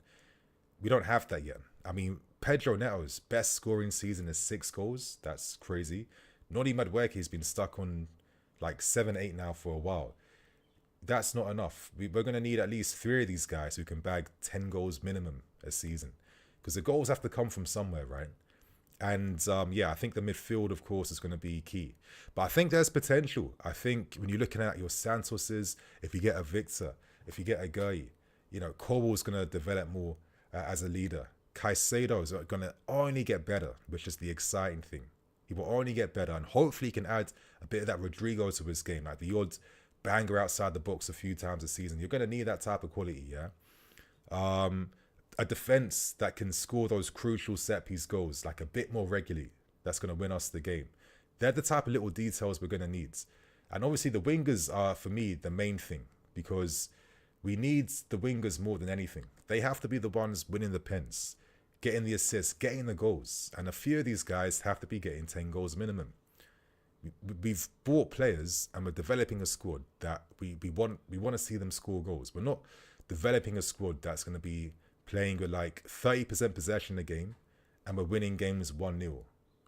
We don't have that yet. I mean, Pedro Neto's best scoring season is 6 goals. That's crazy. Noni Madueke has been stuck on like 7, 8 now for a while. That's not enough. We're going to need at least 3 of these guys who can bag 10 goals minimum a season. Because the goals have to come from somewhere, right? And yeah, I think the midfield, of course, is going to be key. But I think there's potential. I think when you're looking at your Santoses, if you get a Victor, if you get a Gueye, you know, Corwell's going to develop more as a leader. Caicedo is going to only get better, which is the exciting thing. He will only get better, and hopefully he can add a bit of that Rodrygo to his game, like the odd banger outside the box a few times a season. You're going to need that type of quality, yeah? A defense that can score those crucial set-piece goals, like a bit more regularly, that's going to win us the game. They're the type of little details we're going to need. And obviously the wingers are, for me, the main thing, because we need the wingers more than anything. They have to be the ones winning the pens, getting the assists, getting the goals. And a few of these guys have to be getting 10 goals minimum. We've bought players and we're developing a squad that we want to see them score goals. We're not developing a squad that's going to be playing with like 30% possession a game, and we're winning games 1-0.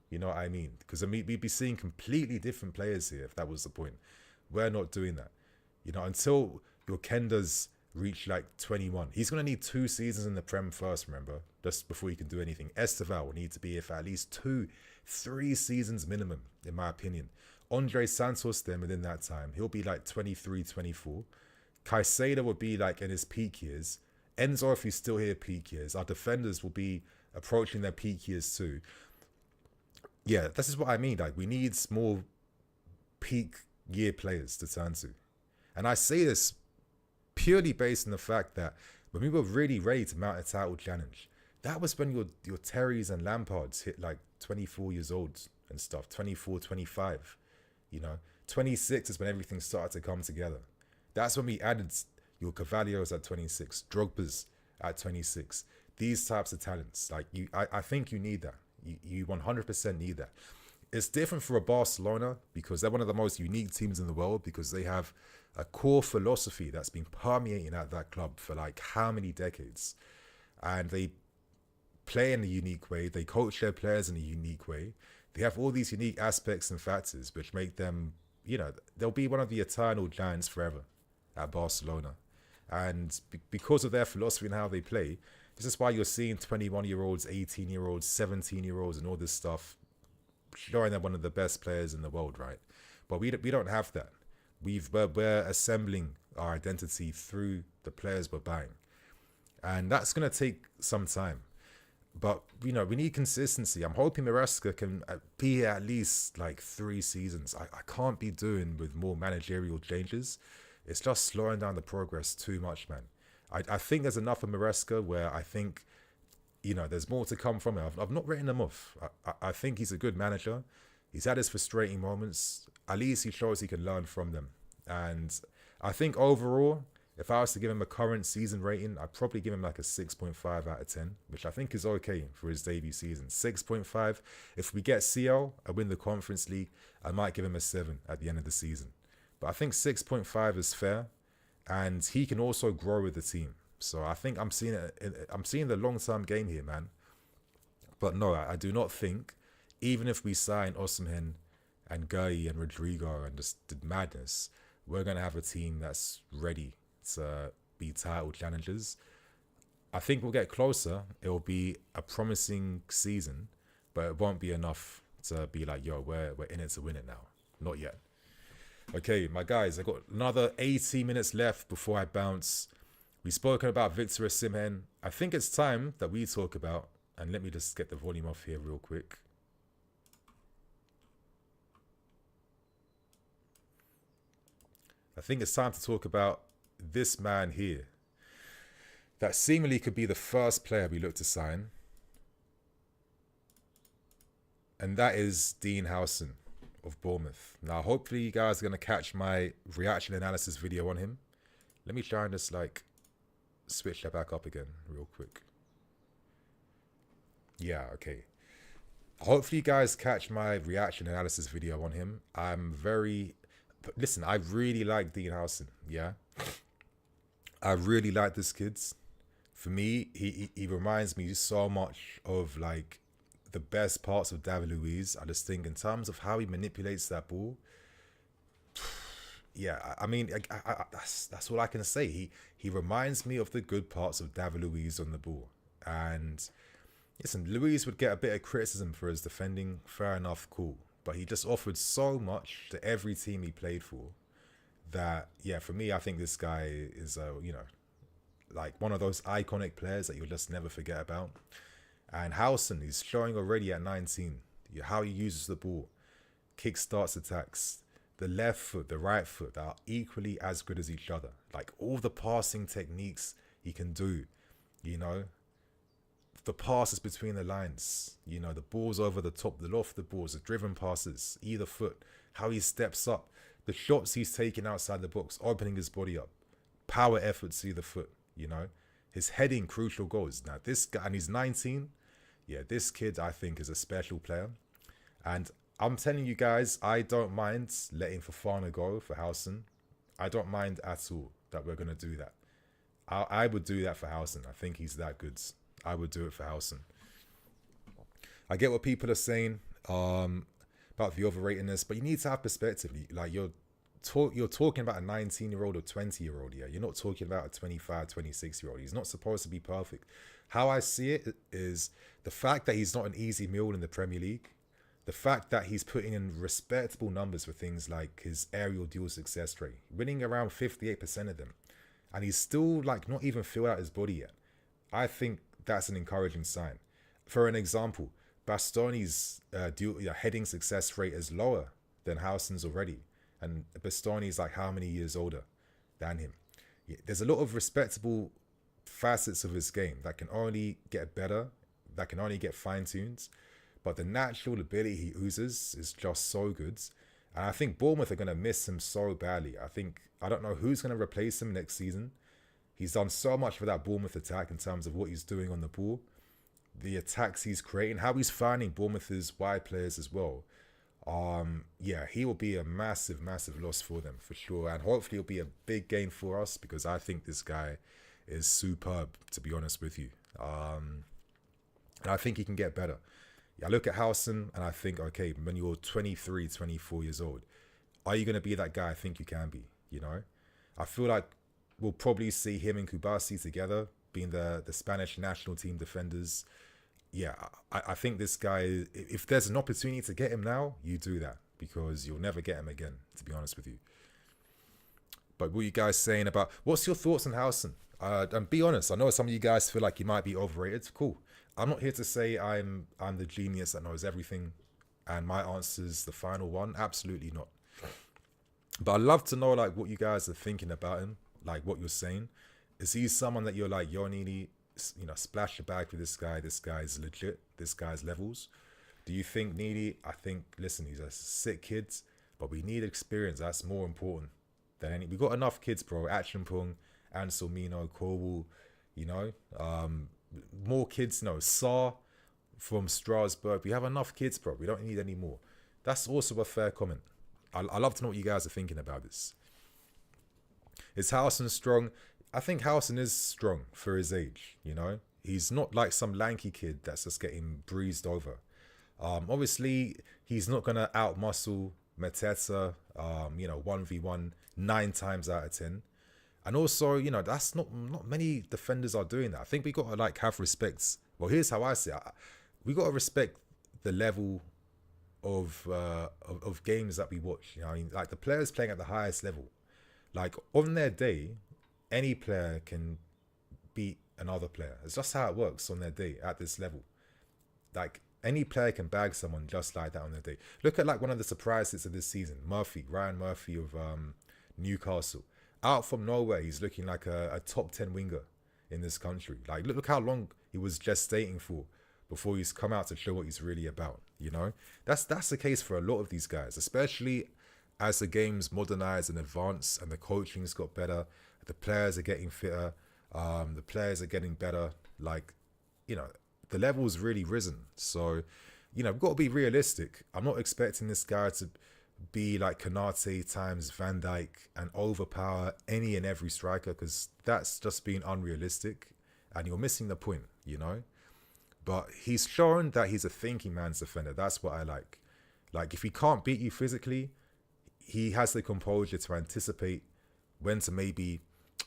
You know what I mean? Because I mean, we'd be seeing completely different players here if that was the point. We're not doing that. You know, until your Kenda's reach like 21. He's going to need 2 seasons in the Prem first, remember? Just before he can do anything. Esteval will need to be here for at least 2-3 seasons minimum, in my opinion. Andre Santos then within that time, he'll be like 23, 24. Caicedo will be like in his peak years. Enzo, if he's still here, peak years. Our defenders will be approaching their peak years too. Yeah, this is what I mean. Like, we need more peak year players to turn to. And I say this purely based on the fact that when we were really ready to mount a title challenge, that was when your Terrys and Lampards hit like 24 years old and stuff, 24, 25, you know. 26 is when everything started to come together. That's when we added your Cavalios at 26, Drogba's at 26, these types of talents. Like, I think you need that. You 100% need that. It's different for a Barcelona because they're one of the most unique teams in the world, because they have a core philosophy that's been permeating at that club for like how many decades. And they play in a unique way. They coach their players in a unique way. They have all these unique aspects and factors which make them, you know, they'll be one of the eternal giants forever at Barcelona. And because of their philosophy and how they play, this is why you're seeing 21-year-olds, 18-year-olds, 17-year-olds and all this stuff showing they're one of the best players in the world, right? But we don't have that. We're assembling our identity through the players we're buying. And that's going to take some time. But, you know, we need consistency. I'm hoping Maresca can be here at least like 3 seasons. I can't be doing with more managerial changes. It's just slowing down the progress too much, man. I think there's enough of Maresca where I think, you know, there's more to come from him. I've not written him off. I think he's a good manager. He's had his frustrating moments. At least he shows he can learn from them. And I think overall, if I was to give him a current season rating, I'd probably give him like a 6.5 out of 10, which I think is okay for his debut season. 6.5. If we get CL and win the Conference League, I might give him a 7 at the end of the season. But I think 6.5 is fair. And he can also grow with the team. So I think I'm seeing the long-term game here, man. But no, I do not think, even if we sign Osimhen and Guy and Rodrygo and just did madness, we're going to have a team that's ready to be title challengers. I think we'll get closer. It'll be a promising season, but it won't be enough to be like, yo, we're in it to win it now. Not yet. Okay, my guys, I got another 80 minutes left before I bounce. We've spoken about Victor Osimhen. I think it's time that we talk about, and let me just get the volume off here real quick. I think it's time to talk about this man here that seemingly could be the first player we look to sign. And that is Dean Huijsen of Bournemouth. Now, hopefully you guys are going to catch my reaction analysis video on him. Let me try and just like switch that back up again real quick. Yeah, okay. Hopefully you guys catch my reaction analysis video on him. Listen, I really like Dean Huijsen, yeah? I really like this kid. For me, he reminds me so much of like the best parts of David Luiz. I just think in terms of how he manipulates that ball, yeah, I mean, that's all I can say. He reminds me of the good parts of David Luiz on the ball. And listen, Luiz would get a bit of criticism for his defending. Fair enough, cool. But he just offered so much to every team he played for that, yeah, for me, I think this guy is, you know, like one of those iconic players that you'll just never forget about. And Huijsen, he's showing already at 19 how he uses the ball, kickstarts attacks. The left foot, the right foot are equally as good as each other. Like all the passing techniques he can do, you know, the passes between the lines, you know, the balls over the top, the loft, the balls, the driven passes, either foot, how he steps up, the shots he's taking outside the box, opening his body up, power efforts to the foot, you know, his heading, crucial goals. Now this guy, and he's 19. Yeah, this kid I think is a special player. And I'm telling you guys, I don't mind letting Fofana go for Huijsen. I don't mind at all that we're going to do that. I would do that for Huijsen. I think he's that good. I would do it for Huijsen. I get what people are saying about the overratedness, but you need to have perspective. Like you're talking about a 19-year-old or 20-year-old. Yeah, you're not talking about a 25, 26-year-old. He's not supposed to be perfect. How I see it is the fact that he's not an easy meal in the Premier League, the fact that he's putting in respectable numbers for things like his aerial duel success rate, winning around 58% of them, and he's still like not even filled out his body yet. I think that's an encouraging sign. For an example, Bastoni's heading success rate is lower than Huijsen's already, and Bastoni's like how many years older than him? Yeah, there's a lot of respectable facets of his game that can only get better, that can only get fine-tuned, but the natural ability he oozes is just so good. And I think Bournemouth are going to miss him so badly. I don't know who's going to replace him next season. He's done so much for that Bournemouth attack in terms of what he's doing on the ball, the attacks he's creating, how he's finding Bournemouth's wide players as well. Yeah, he will be a massive, massive loss for them for sure. And hopefully it'll be a big gain for us because I think this guy is superb, to be honest with you. And I think he can get better. I look at Huijsen and I think, okay, when you're 23, 24 years old, are you going to be that guy I think you can be, you know? I feel like we'll probably see him and Kubasi together being the Spanish national team defenders. Yeah, I think this guy, if there's an opportunity to get him now, you do that because you'll never get him again, to be honest with you. But what are you guys saying about, what's your thoughts on Huijsen? And be honest, I know some of you guys feel like he might be overrated. Cool. I'm not here to say I'm the genius that knows everything and my answer's the final one. Absolutely not. But I'd love to know like what you guys are thinking about him, like what you're saying. Is he someone that you're like, yo, Nini, splash the bag for this guy. This guy's legit. This guy's levels. Do you think Nini? I think, listen, he's a sick kid, but we need experience. That's more important than any. We got enough kids, bro. Action Pung, Anselmino, Corwell, more kids, Saar from Strasbourg. We have enough kids, bro. We don't need any more. That's also a fair comment. I love to know what you guys are thinking about this. Is Huijsen strong? I think Huijsen is strong for his age, He's not like some lanky kid that's just getting breezed over. Obviously, he's not going to outmuscle Mateta, 1v1 9 times out of 10. And also, that's not many defenders are doing that. I think we got to like have respect. Well, here's how I see it. We got to respect the level of games that we watch. Like the players playing at the highest level. Like on their day, any player can beat another player. It's just how it works on their day at this level. Like any player can bag someone just like that on their day. Look at like one of the surprises of this season, Ryan Murphy of Newcastle. Out from nowhere, he's looking like a top 10 winger in this country. Like, look how long he was gestating for before he's come out to show what he's really about, That's the case for a lot of these guys, especially as the game's modernized and advanced and the coaching's got better, the players are getting fitter, the players are getting better. Like, the level's really risen. So, we've got to be realistic. I'm not expecting this guy to be like Konate times Van Dijk and overpower any and every striker because that's just being unrealistic and you're missing the point, But he's shown that he's a thinking man's defender. That's what I like. Like if he can't beat you physically, he has the composure to anticipate when to maybe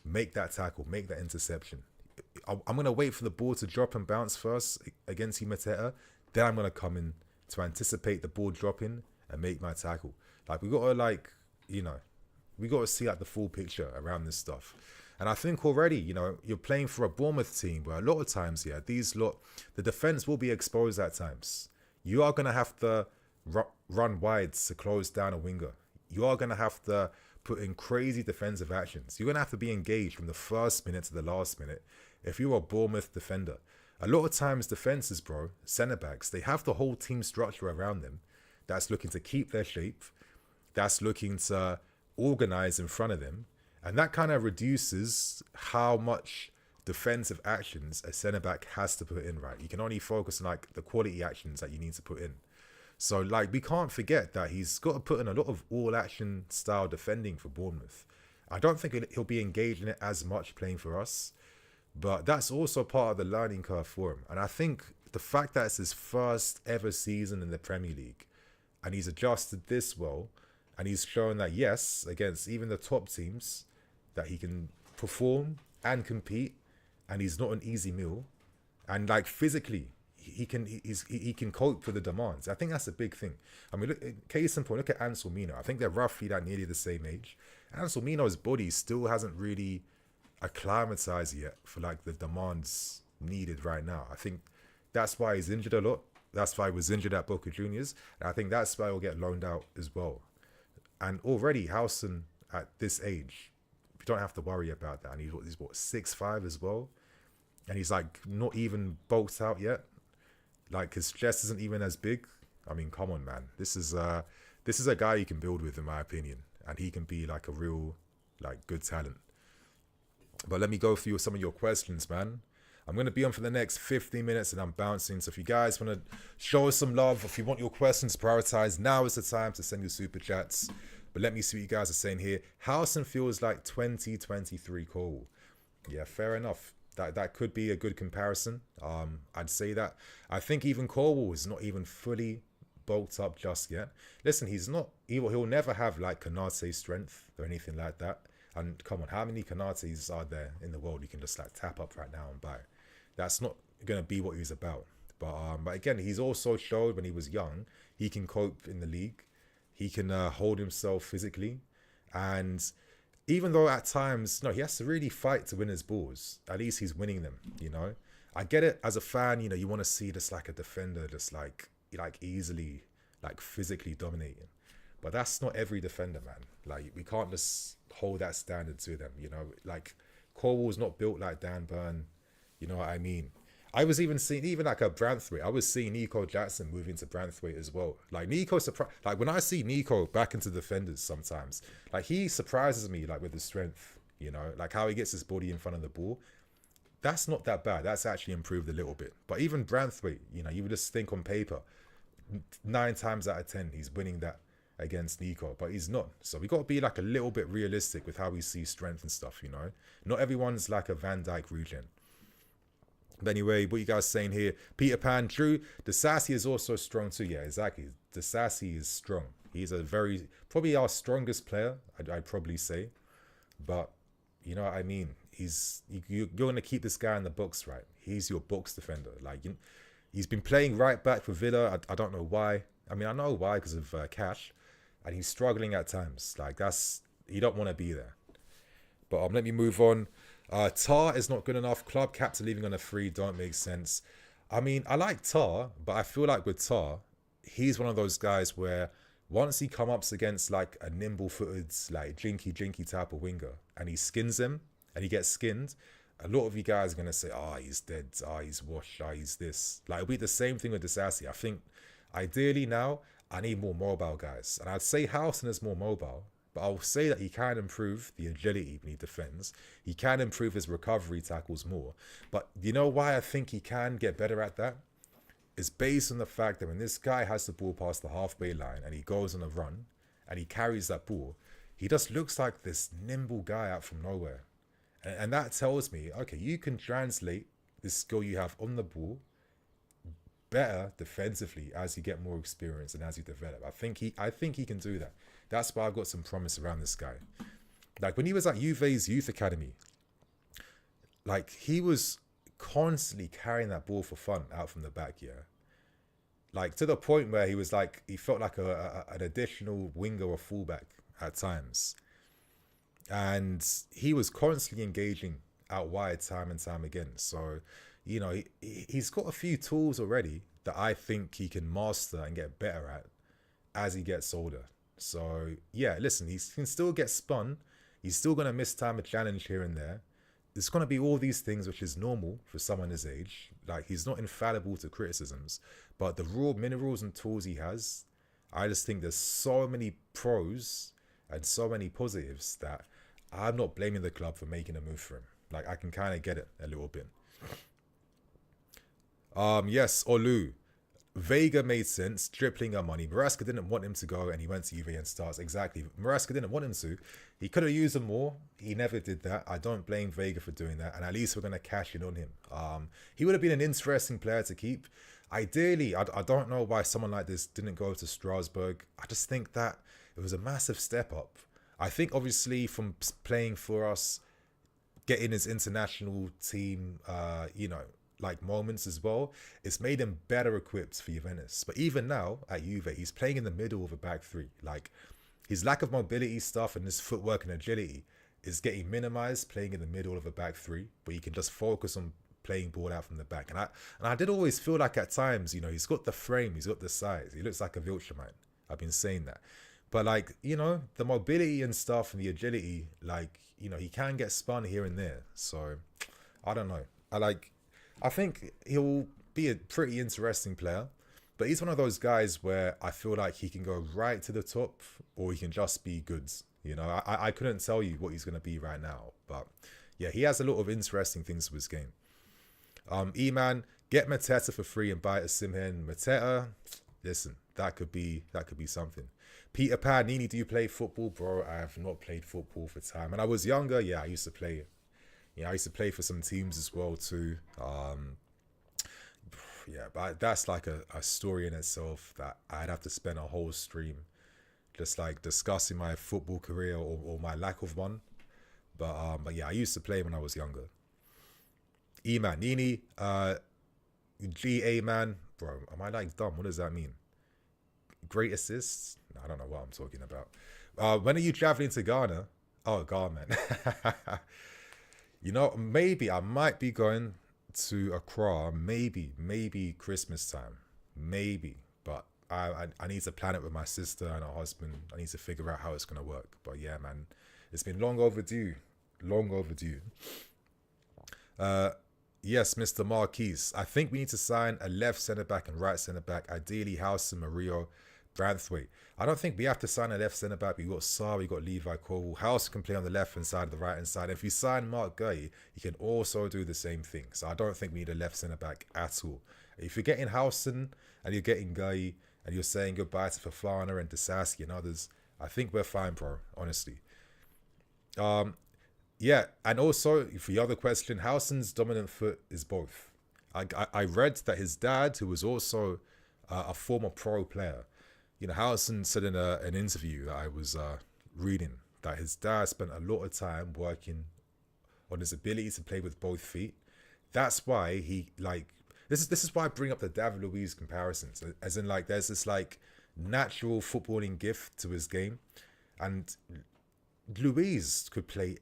make that tackle, make that interception. I'm going to wait for the ball to drop and bounce first against Mateta. Then I'm going to come in to anticipate the ball dropping and make my tackle. Like we got to we got to see like the full picture around this stuff. And I think already, you're playing for a Bournemouth team where a lot of times, the defense will be exposed at times. You are going to have to run wides to close down a winger. You are going to have to put in crazy defensive actions. You're going to have to be engaged from the first minute to the last minute. If you're a Bournemouth defender, a lot of times defenses, bro, centre-backs, they have the whole team structure around them that's looking to keep their shape, that's looking to organize in front of them. And that kind of reduces how much defensive actions a centre-back has to put in, right? You can only focus on like the quality actions that you need to put in. So like we can't forget that he's got to put in a lot of all-action style defending for Bournemouth. I don't think he'll be engaged in it as much playing for us, but that's also part of the learning curve for him. And I think the fact that it's his first ever season in the Premier League and he's adjusted this well and he's shown that, yes, against even the top teams, that he can perform and compete, and he's not an easy meal. And like physically, he can cope with the demands. I think that's a big thing. I mean, look, case in point, look at Ansel Mina. I think they're roughly like nearly the same age. Ansel Mina's body still hasn't really acclimatized yet for like the demands needed right now. I think that's why he's injured a lot. That's why he was injured at Boca Juniors. And I think that's why he'll get loaned out as well. And already Huijsen at this age, you don't have to worry about that. And he's what 6'5" as well. And he's like not even bulked out yet. Like his chest isn't even as big. I mean, come on, man. This is a guy you can build with, in my opinion. And he can be like a real, like, good talent. But let me go through some of your questions, man. I'm going to be on for the next 15 minutes and I'm bouncing. So if you guys want to show us some love, if you want your questions prioritized, now is the time to send your super chats. But let me see what you guys are saying here. Huijsen feels like 2023 Cole. Yeah, fair enough. That could be a good comparison. I'd say that. I think even Corwell is not even fully bulked up just yet. Listen, he'll never have like Konate's strength or anything like that. And come on, how many Konates are there in the world you can just like tap up right now and buy? That's not going to be what he's about. But again, he's also showed when he was young, he can cope in the league. He can hold himself physically. And even though at times, he has to really fight to win his balls. At least he's winning them, I get it as a fan, you want to see just like a defender just like easily, like physically dominating. But that's not every defender, man. Like, we can't just hold that standard to them, Like, Corwell's not built like Dan Burn, you know what I mean? I was even seeing, even like a Branthwaite, I was seeing Nico Jackson move into Branthwaite as well. Like, like when I see Nico back into defenders sometimes, like he surprises me like with his strength, like how he gets his body in front of the ball. That's not that bad. That's actually improved a little bit. But even Branthwaite, you would just think on paper, 9 times out of 10, he's winning that against Nico, but he's not. So we got to be like a little bit realistic with how we see strength and stuff, Not everyone's like a Van Dijk regen. But anyway, what you guys saying here? Peter Pan, true. Disasi is also strong too. Yeah, exactly. Disasi is strong. He's probably our strongest player, I'd probably say. But, you know what I mean? You're going to keep this guy in the books, right? He's your books defender. Like, he's been playing right back for Villa. I don't know why. I mean, I know why, because of cash. And he's struggling at times. Like, you don't want to be there. But let me move on. Tar is not good enough. Club caps are leaving on a free. Don't make sense. I mean, I like Tar, but I feel like with Tar, he's one of those guys where once he comes up against like a nimble-footed, like jinky type of winger, and he skins him, and he gets skinned, a lot of you guys are going to say, he's dead, he's washed, he's this. Like, it'll be the same thing with Disasi. I think, ideally now, I need more mobile guys. And I'd say Huijsen is more mobile, but I'll say that he can improve the agility when he defends. He can improve his recovery tackles more. But you know why I think he can get better at that? It's based on the fact that when this guy has the ball past the halfway line and he goes on a run and he carries that ball, he just looks like this nimble guy out from nowhere. And that tells me, okay, you can translate this skill you have on the ball better defensively as you get more experience and as you develop. I think he can do that. That's why I've got some promise around this guy. Like, when he was at Juve's youth academy, like, he was constantly carrying that ball for fun out from the back, yeah. Like, to the point where he felt like an additional winger or fullback at times. And he was constantly engaging out wide time and time again. So, he's got a few tools already that I think he can master and get better at as he gets older. So, yeah, listen, he can still get spun. He's still going to miss time a challenge here and there. There's going to be all these things, which is normal for someone his age. Like, he's not infallible to criticisms. But the raw minerals and tools he has, I just think there's so many pros and so many positives that I'm not blaming the club for making a move for him. Like, I can kind of get it a little bit. Yes, Olu. Vega made sense, dribbling our money. Maresca didn't want him to go, and he went to Juve and starts. Exactly. Maresca didn't want him to. He could have used him more. He never did that. I don't blame Vega for doing that, and at least we're going to cash in on him. He would have been an interesting player to keep. Ideally, I don't know why someone like this didn't go to Strasbourg. I just think that it was a massive step up. I think, obviously, from playing for us, getting his international team, like moments as well, it's made him better equipped for Juventus. But even now at Juve, he's playing in the middle of a back three. Like, his lack of mobility stuff and his footwork and agility is getting minimized playing in the middle of a back three, where you can just focus on playing ball out from the back. And I did always feel like at times, he's got the frame, he's got the size, he looks like a Wiltshire. I've been saying that. But like, the mobility and stuff and the agility, like, he can get spun here and there. So I don't know. I think he'll be a pretty interesting player, but he's one of those guys where I feel like he can go right to the top or he can just be goods. I couldn't tell you what he's going to be right now, but yeah, he has a lot of interesting things to his game. E-Man, get Mateta for free and buy Osimhen. Mateta, listen, that could be something. Peter Pan, Nini, do you play football? Bro, I have not played football for time. When I was younger, yeah, I used to play it. I used to play for some teams as well too. Yeah, but that's like a story in itself that I'd have to spend a whole stream just like discussing my football career or my lack of one. But yeah, I used to play when I was younger. E-Man, Nini, G-A man, bro, am I like dumb? What does that mean? Great assists? I don't know what I'm talking about. When are you traveling to Ghana? Oh, God, man. Maybe I might be going to Accra, maybe Christmas time, maybe, but I need to plan it with my sister and her husband. I need to figure out how it's going to work. But yeah, man, it's been long overdue. Yes, Mr. Marquise, I think we need to sign a left centre-back and right centre-back, ideally Huijsen, Murillo, Branthwaite. I don't think we have to sign a left centre-back. We've got Sarr, we've got Levi Cole. Huijsen can play on the left-hand side of the right-hand side. If you sign Mark Gueye, he can also do the same thing. So I don't think we need a left centre-back at all. If you're getting Huijsen and you're getting Gueye and you're saying goodbye to Fofana and Disasi and others, I think we're fine, bro, honestly. Yeah, and also, for the other question, Huijsen's dominant foot is both. I read that his dad, who was also a former pro player, Huijsen said in an interview that I was reading that his dad spent a lot of time working on his ability to play with both feet. That's why this is why I bring up the David Luiz comparisons, as in like there's this like natural footballing gift to his game, and Luiz could play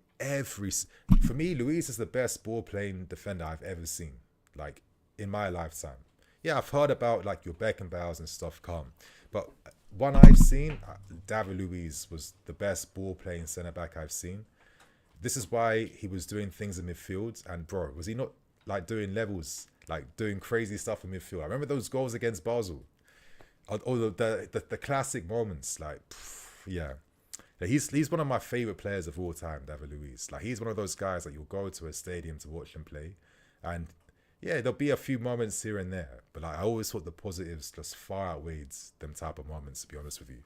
for me, Luiz is the best ball playing defender I've ever seen, like in my lifetime. Yeah, I've heard about like your Beckenbauers and stuff come, but one I've seen, David Luiz was the best ball playing centre back I've seen. This is why he was doing things in midfield, and bro, was he not like doing levels, like doing crazy stuff in midfield? I remember those goals against Basel, or the classic moments, like yeah. He's one of my favorite players of all time, David Luiz. Like, he's one of those guys that you'll go to a stadium to watch him play, and yeah, there'll be a few moments here and there, but like I always thought the positives just far outweighed them type of moments, to be honest with you.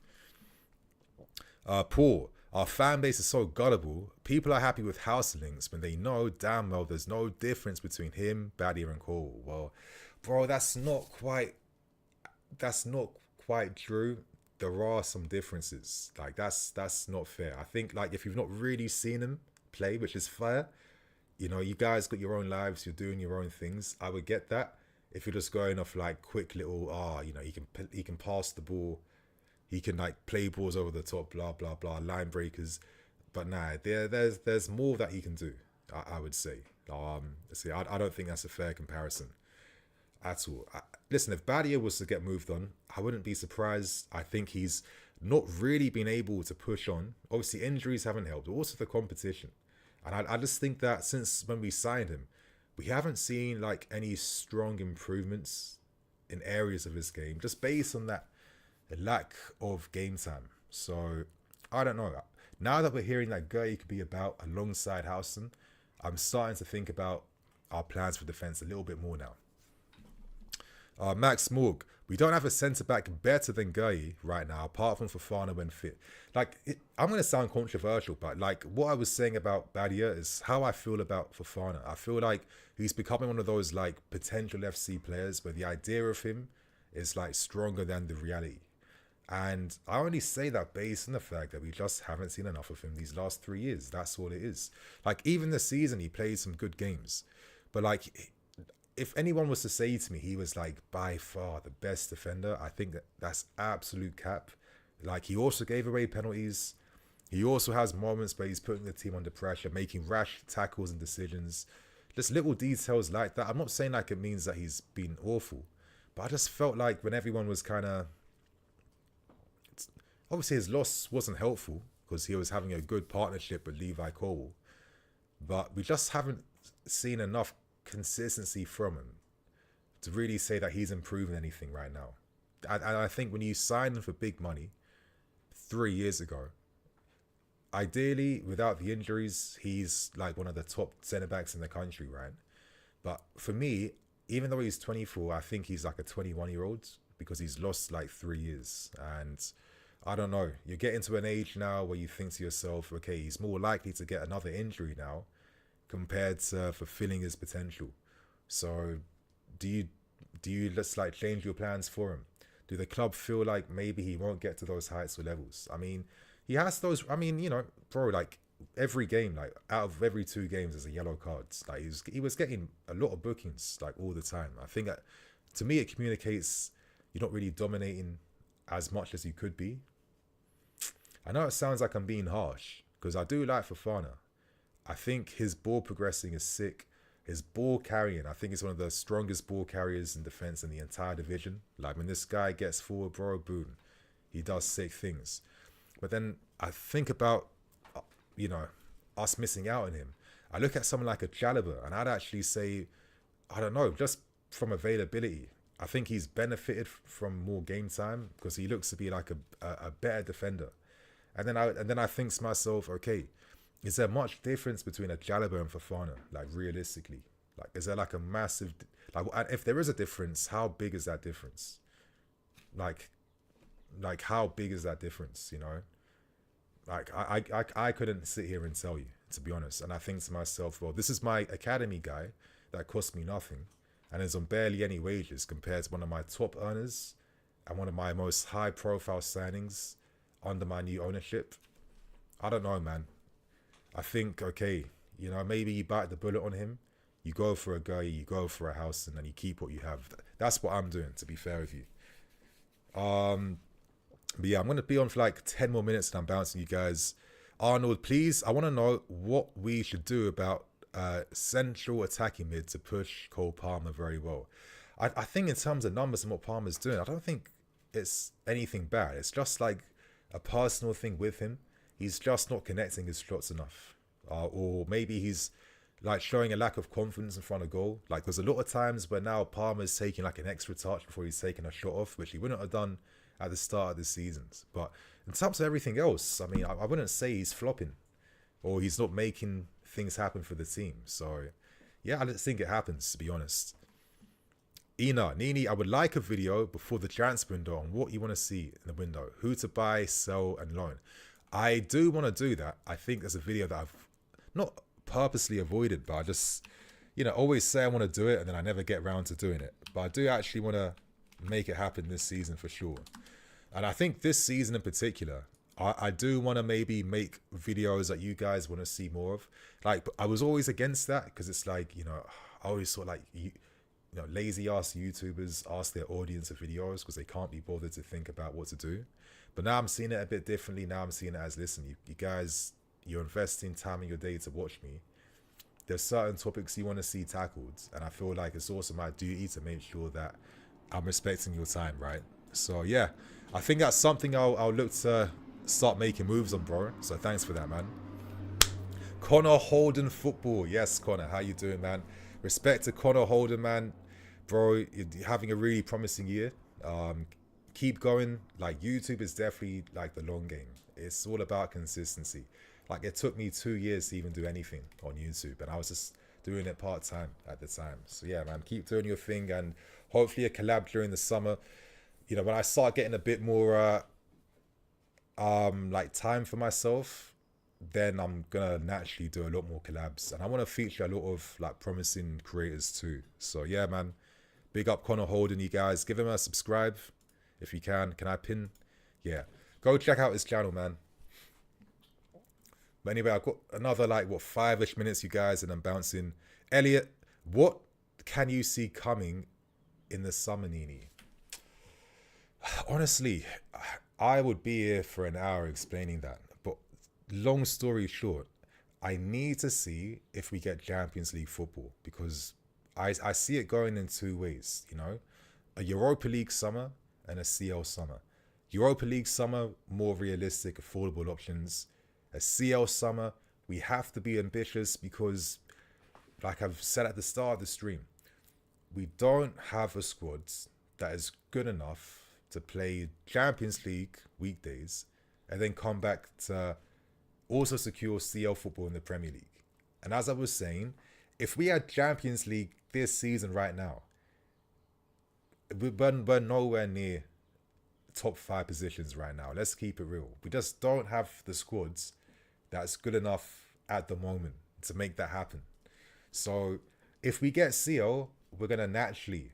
Paul, our fan base is so gullible. People are happy with house links when they know damn well there's no difference between him, Badia, and Cole. Well, bro, that's not quite true. There are some differences. Like that's not fair. I think like if you've not really seen him play, which is fair, you guys got your own lives, you're doing your own things. I would get that. If you're just going off like quick little, he can pass the ball, he can like play balls over the top, blah blah blah, line breakers. But nah, there's more that he can do. I would say. I don't think that's a fair comparison at all. Listen, if Badia was to get moved on, I wouldn't be surprised. I think he's not really been able to push on. Obviously, injuries haven't helped, but also the competition. And I just think that since when we signed him, we haven't seen like any strong improvements in areas of his game, just based on that lack of game time. So I don't know. Now that we're hearing that Gueye could be about alongside Huijsen, I'm starting to think about our plans for defense a little bit more now. Max Morg, We don't have a centre-back better than Gueye right now, apart from Fofana when fit. Like, I'm going to sound controversial, but like what I was saying about Badia is how I feel about Fofana. I feel like he's becoming one of those like potential FC players where the idea of him is like stronger than the reality. And I only say that based on the fact that we just haven't seen enough of him these last 3 years. That's all it is. Like, even this season, he played some good games. But like, if anyone was to say to me he was like by far the best defender, I think that's absolute cap. Like, he also gave away penalties. He also has moments where he's putting the team under pressure, making rash tackles and decisions. Just little details like that. I'm not saying like it means that he's been awful, but I just felt like when everyone was kind of... Obviously, his loss wasn't helpful because he was having a good partnership with Levi Cole. But we just haven't seen enough consistency from him to really say that he's improving anything right now. And I think when you sign him for big money 3 years ago, ideally, without the injuries, he's like one of the top centre-backs in the country, right? But for me, even though he's 24, I think he's like a 21-year-old because he's lost like 3 years. And I don't know. You're getting to an age now where you think to yourself, okay, he's more likely to get another injury now compared to fulfilling his potential. So do you just like change your plans for him? Do the club feel like maybe he won't get to those heights or levels? I mean, he has those, I mean, you know, bro, like every game, like out of every 2 games there's a yellow card. Like he was getting a lot of bookings like all the time. I think that, to me, it communicates you're not really dominating as much as you could be. I know it sounds like I'm being harsh because I do like Fofana. I think his ball progressing is sick. His ball carrying, I think he's one of the strongest ball carriers in defense in the entire division. Like when this guy gets forward, bro, boom, he does sick things. But then I think about, you know, us missing out on him. I look at someone like a Chalobah and I'd actually say, I don't know, just from availability, I think he's benefited from more game time because he looks to be like a better defender. And then I think to myself, okay, is there much difference between a Chalobah and Fofana? Like realistically, like is there like a massive, like if there is a difference, how big is that difference? Like how big is that difference? You know, like I couldn't sit here and tell you, to be honest. And I think to myself, well, this is my academy guy that cost me nothing and is on barely any wages compared to one of my top earners and one of my most high profile signings under my new ownership. I don't know, man. I think, okay, you know, maybe you bite the bullet on him, you go for a guy, you go for a house, and then you keep what you have. That's what I'm doing, to be fair with you. But yeah, I'm going to be on for like 10 more minutes and I'm bouncing you guys. Arnold, please, I want to know what we should do about central attacking mid to push Cole Palmer very well. I think in terms of numbers and what Palmer's doing, I don't think it's anything bad. It's just like a personal thing with him. He's just not connecting his shots enough. Or maybe he's like showing a lack of confidence in front of goal. Like there's a lot of times where now Palmer's taking like an extra touch before he's taking a shot off, which he wouldn't have done at the start of the seasons. But in terms of everything else, I mean, I wouldn't say he's flopping or he's not making things happen for the team. So yeah, I just think it happens, to be honest. Nini, I would like a video before the transfer window on what you want to see in the window. Who to buy, sell, and loan. I do want to do that. I think there's a video that I've not purposely avoided, but I just, you know, always say I want to do it and then I never get around to doing it. But I do actually want to make it happen this season for sure. And I think this season in particular, I do want to maybe make videos that you guys want to see more of. Like, I was always against that because it's like, you know, I always sort of like, you know, lazy ass YouTubers ask their audience of videos because they can't be bothered to think about what to do. But now I'm seeing it a bit differently. Now I'm seeing it as, listen, you guys, you're investing time in your day to watch me. There's certain topics you want to see tackled. And I feel like it's also my duty to make sure that I'm respecting your time, right? So yeah, I think that's something I'll look to start making moves on, bro. So thanks for that, man. Connor Holden Football. Yes, Connor, how you doing, man? Respect to Connor Holden, man. Bro, you're having a really promising year. Keep going. Like, YouTube is definitely like the long game. It's all about consistency. Like, it took me 2 years to even do anything on YouTube, and I was just doing it part-time at the time. So yeah, man, keep doing your thing, and hopefully a collab during the summer. you know, when I start getting a bit more like time for myself, then I'm gonna naturally do a lot more collabs, and I want to feature a lot of like promising creators too. So yeah, man, big up Connor Holden, you guys. Give him a subscribe if you can. Can I pin? Yeah, go check out his channel, man. But anyway, I've got another like what 5-ish minutes, you guys, and I'm bouncing. Elliot, what can you see coming in the summer, Nini? Honestly, I would be here for an hour explaining that. But long story short, I need to see if we get Champions League football, because I see it going in two ways, you know? A Europa League summer and a CL summer. Europa League summer, more realistic, affordable options. A CL summer, we have to be ambitious because, like I've said at the start of the stream, we don't have a squad that is good enough to play Champions League weekdays and then come back to also secure CL football in the Premier League. And as I was saying, if we had Champions League this season right now, we're nowhere near top 5 positions right now. Let's keep it real. We just don't have the squads that's good enough at the moment to make that happen. So if we get CL, we're gonna naturally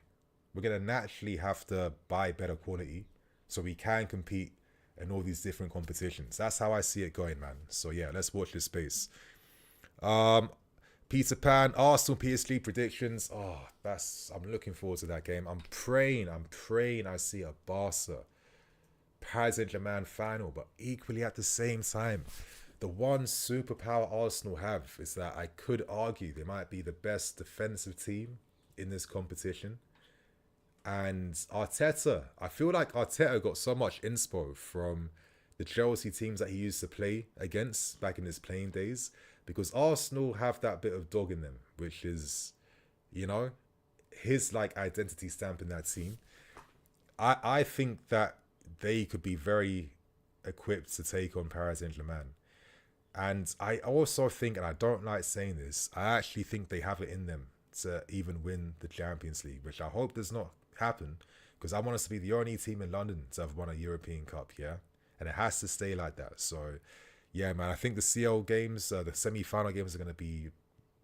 have to buy better quality so we can compete in all these different competitions. That's how I see it going, man. So yeah, let's watch this space. Peter Pan, Arsenal PSG predictions. Oh, I'm looking forward to that game. I'm praying I see a Barca Paris Saint-Germain final, but equally at the same time, the one superpower Arsenal have is that I could argue they might be the best defensive team in this competition. And Arteta, I feel like Arteta got so much inspo from the Chelsea teams that he used to play against back in his playing days, because Arsenal have that bit of dog in them, which is, you know, his like identity stamp in that team. I think that they could be very equipped to take on Paris Saint-Germain. And I also think, and I don't like saying this, I actually think they have it in them to even win the Champions League, which I hope does not happen, because I want us to be the only team in London to have won a European Cup, yeah? And it has to stay like that. So, yeah, man, I think the CL games, the semi-final games are going to be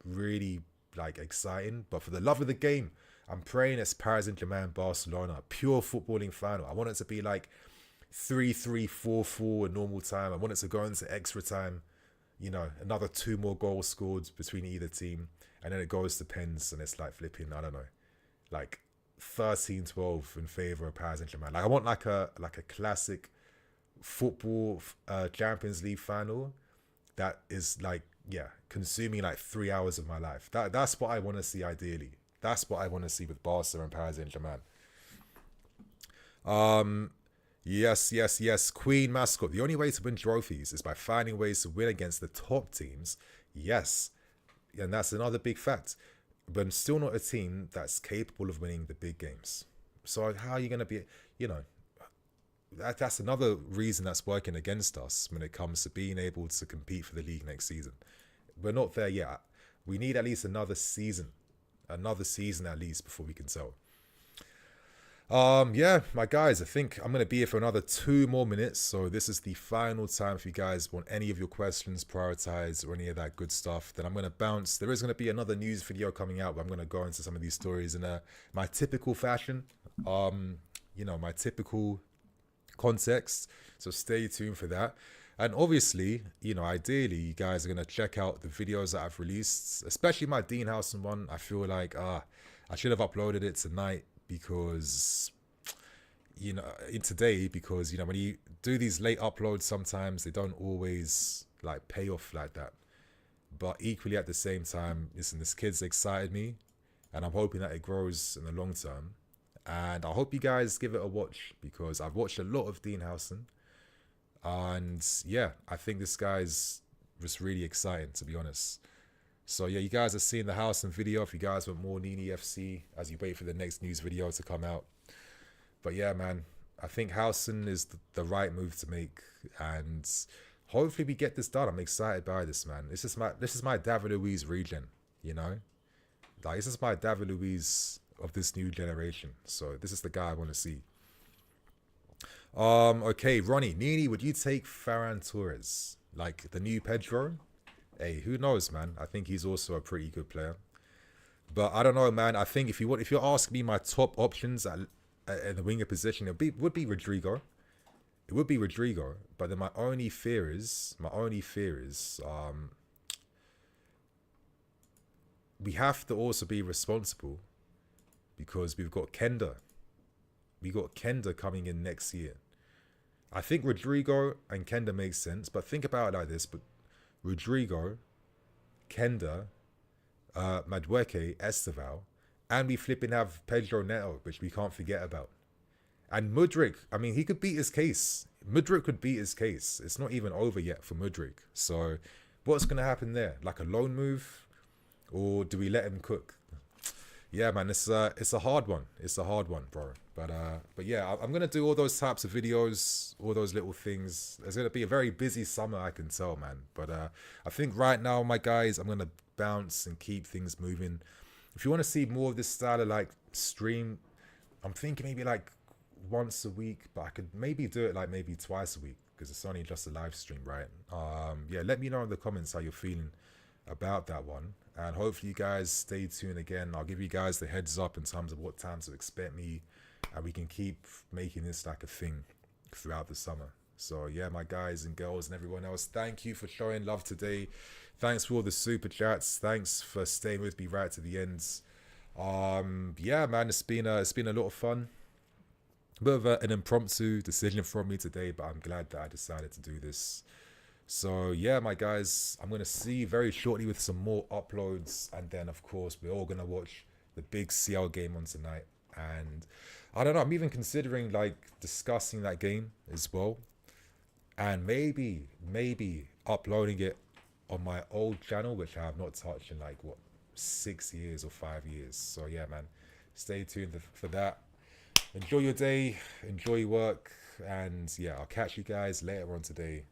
really, like, exciting. But for the love of the game, I'm praying it's Paris Saint-Germain, Barcelona, pure footballing final. I want it to be like 3-3, 4-4 in normal time. I want it to go into extra time. You know, another 2 more goals scored between either team. And then it goes to pens and it's like flipping, I don't know, like 13-12 in favour of Paris Saint-Germain. Like I want like a classic football Champions League final that is like, yeah, consuming like 3 hours of my life. That's what I want to see ideally. That's what I want to see with Barca and Paris Saint-Germain. Yes. Queen mascot. The only way to win trophies is by finding ways to win against the top teams. Yes. And that's another big fact. But I'm still not a team that's capable of winning the big games. So how are you going to be, you know, that's another reason that's working against us when it comes to being able to compete for the league next season. We're not there yet. We need at least another season at least before we can tell. Yeah, my guys, I think I'm going to be here for another 2 more minutes. So this is the final time. If you guys want any of your questions prioritized or any of that good stuff, then I'm going to bounce. There is going to be another news video coming out, but I'm going to go into some of these stories in my typical fashion, you know, my typical context. So stay tuned for that. And obviously, you know, ideally, you guys are going to check out the videos that I've released, especially my Dean Howson one. I feel like I should have uploaded it tonight, because, you know, because, you know, when you do these late uploads, sometimes they don't always like pay off like that. But equally at the same time, listen, this kid's excited me, and I'm hoping that it grows in the long term. And I hope you guys give it a watch, because I've watched a lot of Dean Howson, and yeah, I think this guy's just really exciting, to be honest. So yeah, you guys are seeing the Howson video. If you guys want more Nini FC as you wait for the next news video to come out. But yeah, man, I think Howson is the right move to make, and hopefully we get this done. I'm excited by this, man. This is my David Luiz regen, you know? Like, this is my David Luiz of this new generation. So this is the guy I want to see. Okay, Ronnie, Nini, would you take Ferran Torres? Like the new Pedro? Hey, who knows, man? I think he's also a pretty good player. But I don't know, man. I think if you're asking me my top options at the winger position, would be Rodrygo. It would be Rodrygo. But then my only fear is, we have to also be responsible because we've got Kenda. We got Kenda coming in next year. I think Rodrygo and Kenda makes sense, but think about it like this: but Rodrygo, Kenda, Madueke, Esteval, and we flipping have Pedro Neto, which we can't forget about. And Mudryk, I mean, he could beat his case. Mudryk could beat his case. It's not even over yet for Mudryk. So what's going to happen there? Like a loan move? Or do we let him cook? Yeah, man, it's a hard one. It's a hard one, bro. But yeah, I'm gonna do all those types of videos, all those little things. It's gonna be a very busy summer, I can tell, man. But I think right now, my guys, I'm gonna bounce and keep things moving. If you want to see more of this style of like stream, I'm thinking maybe like once a week, but I could maybe do it like maybe twice a week because it's only just a live stream, right? Yeah, let me know in the comments how you're feeling about that one, and hopefully you guys stay tuned again. I'll give you guys the heads up in terms of what time to expect me, and we can keep making this like a thing throughout the summer. So yeah, my guys and girls and everyone else, thank you for showing love today. Thanks for all the super chats. Thanks for staying with me right to the ends. Yeah, man, it's been a lot of fun. A bit of an impromptu decision from me today, but I'm glad that I decided to do this. So yeah, my guys, I'm gonna see you very shortly with some more uploads, and then of course we're all gonna watch the big CL game on tonight. And I don't know, I'm even considering like discussing that game as well, and maybe uploading it on my old channel, which I have not touched in like what 6 years or 5 years. So yeah, man, stay tuned for that. Enjoy your day, enjoy your work, and yeah, I'll catch you guys later on today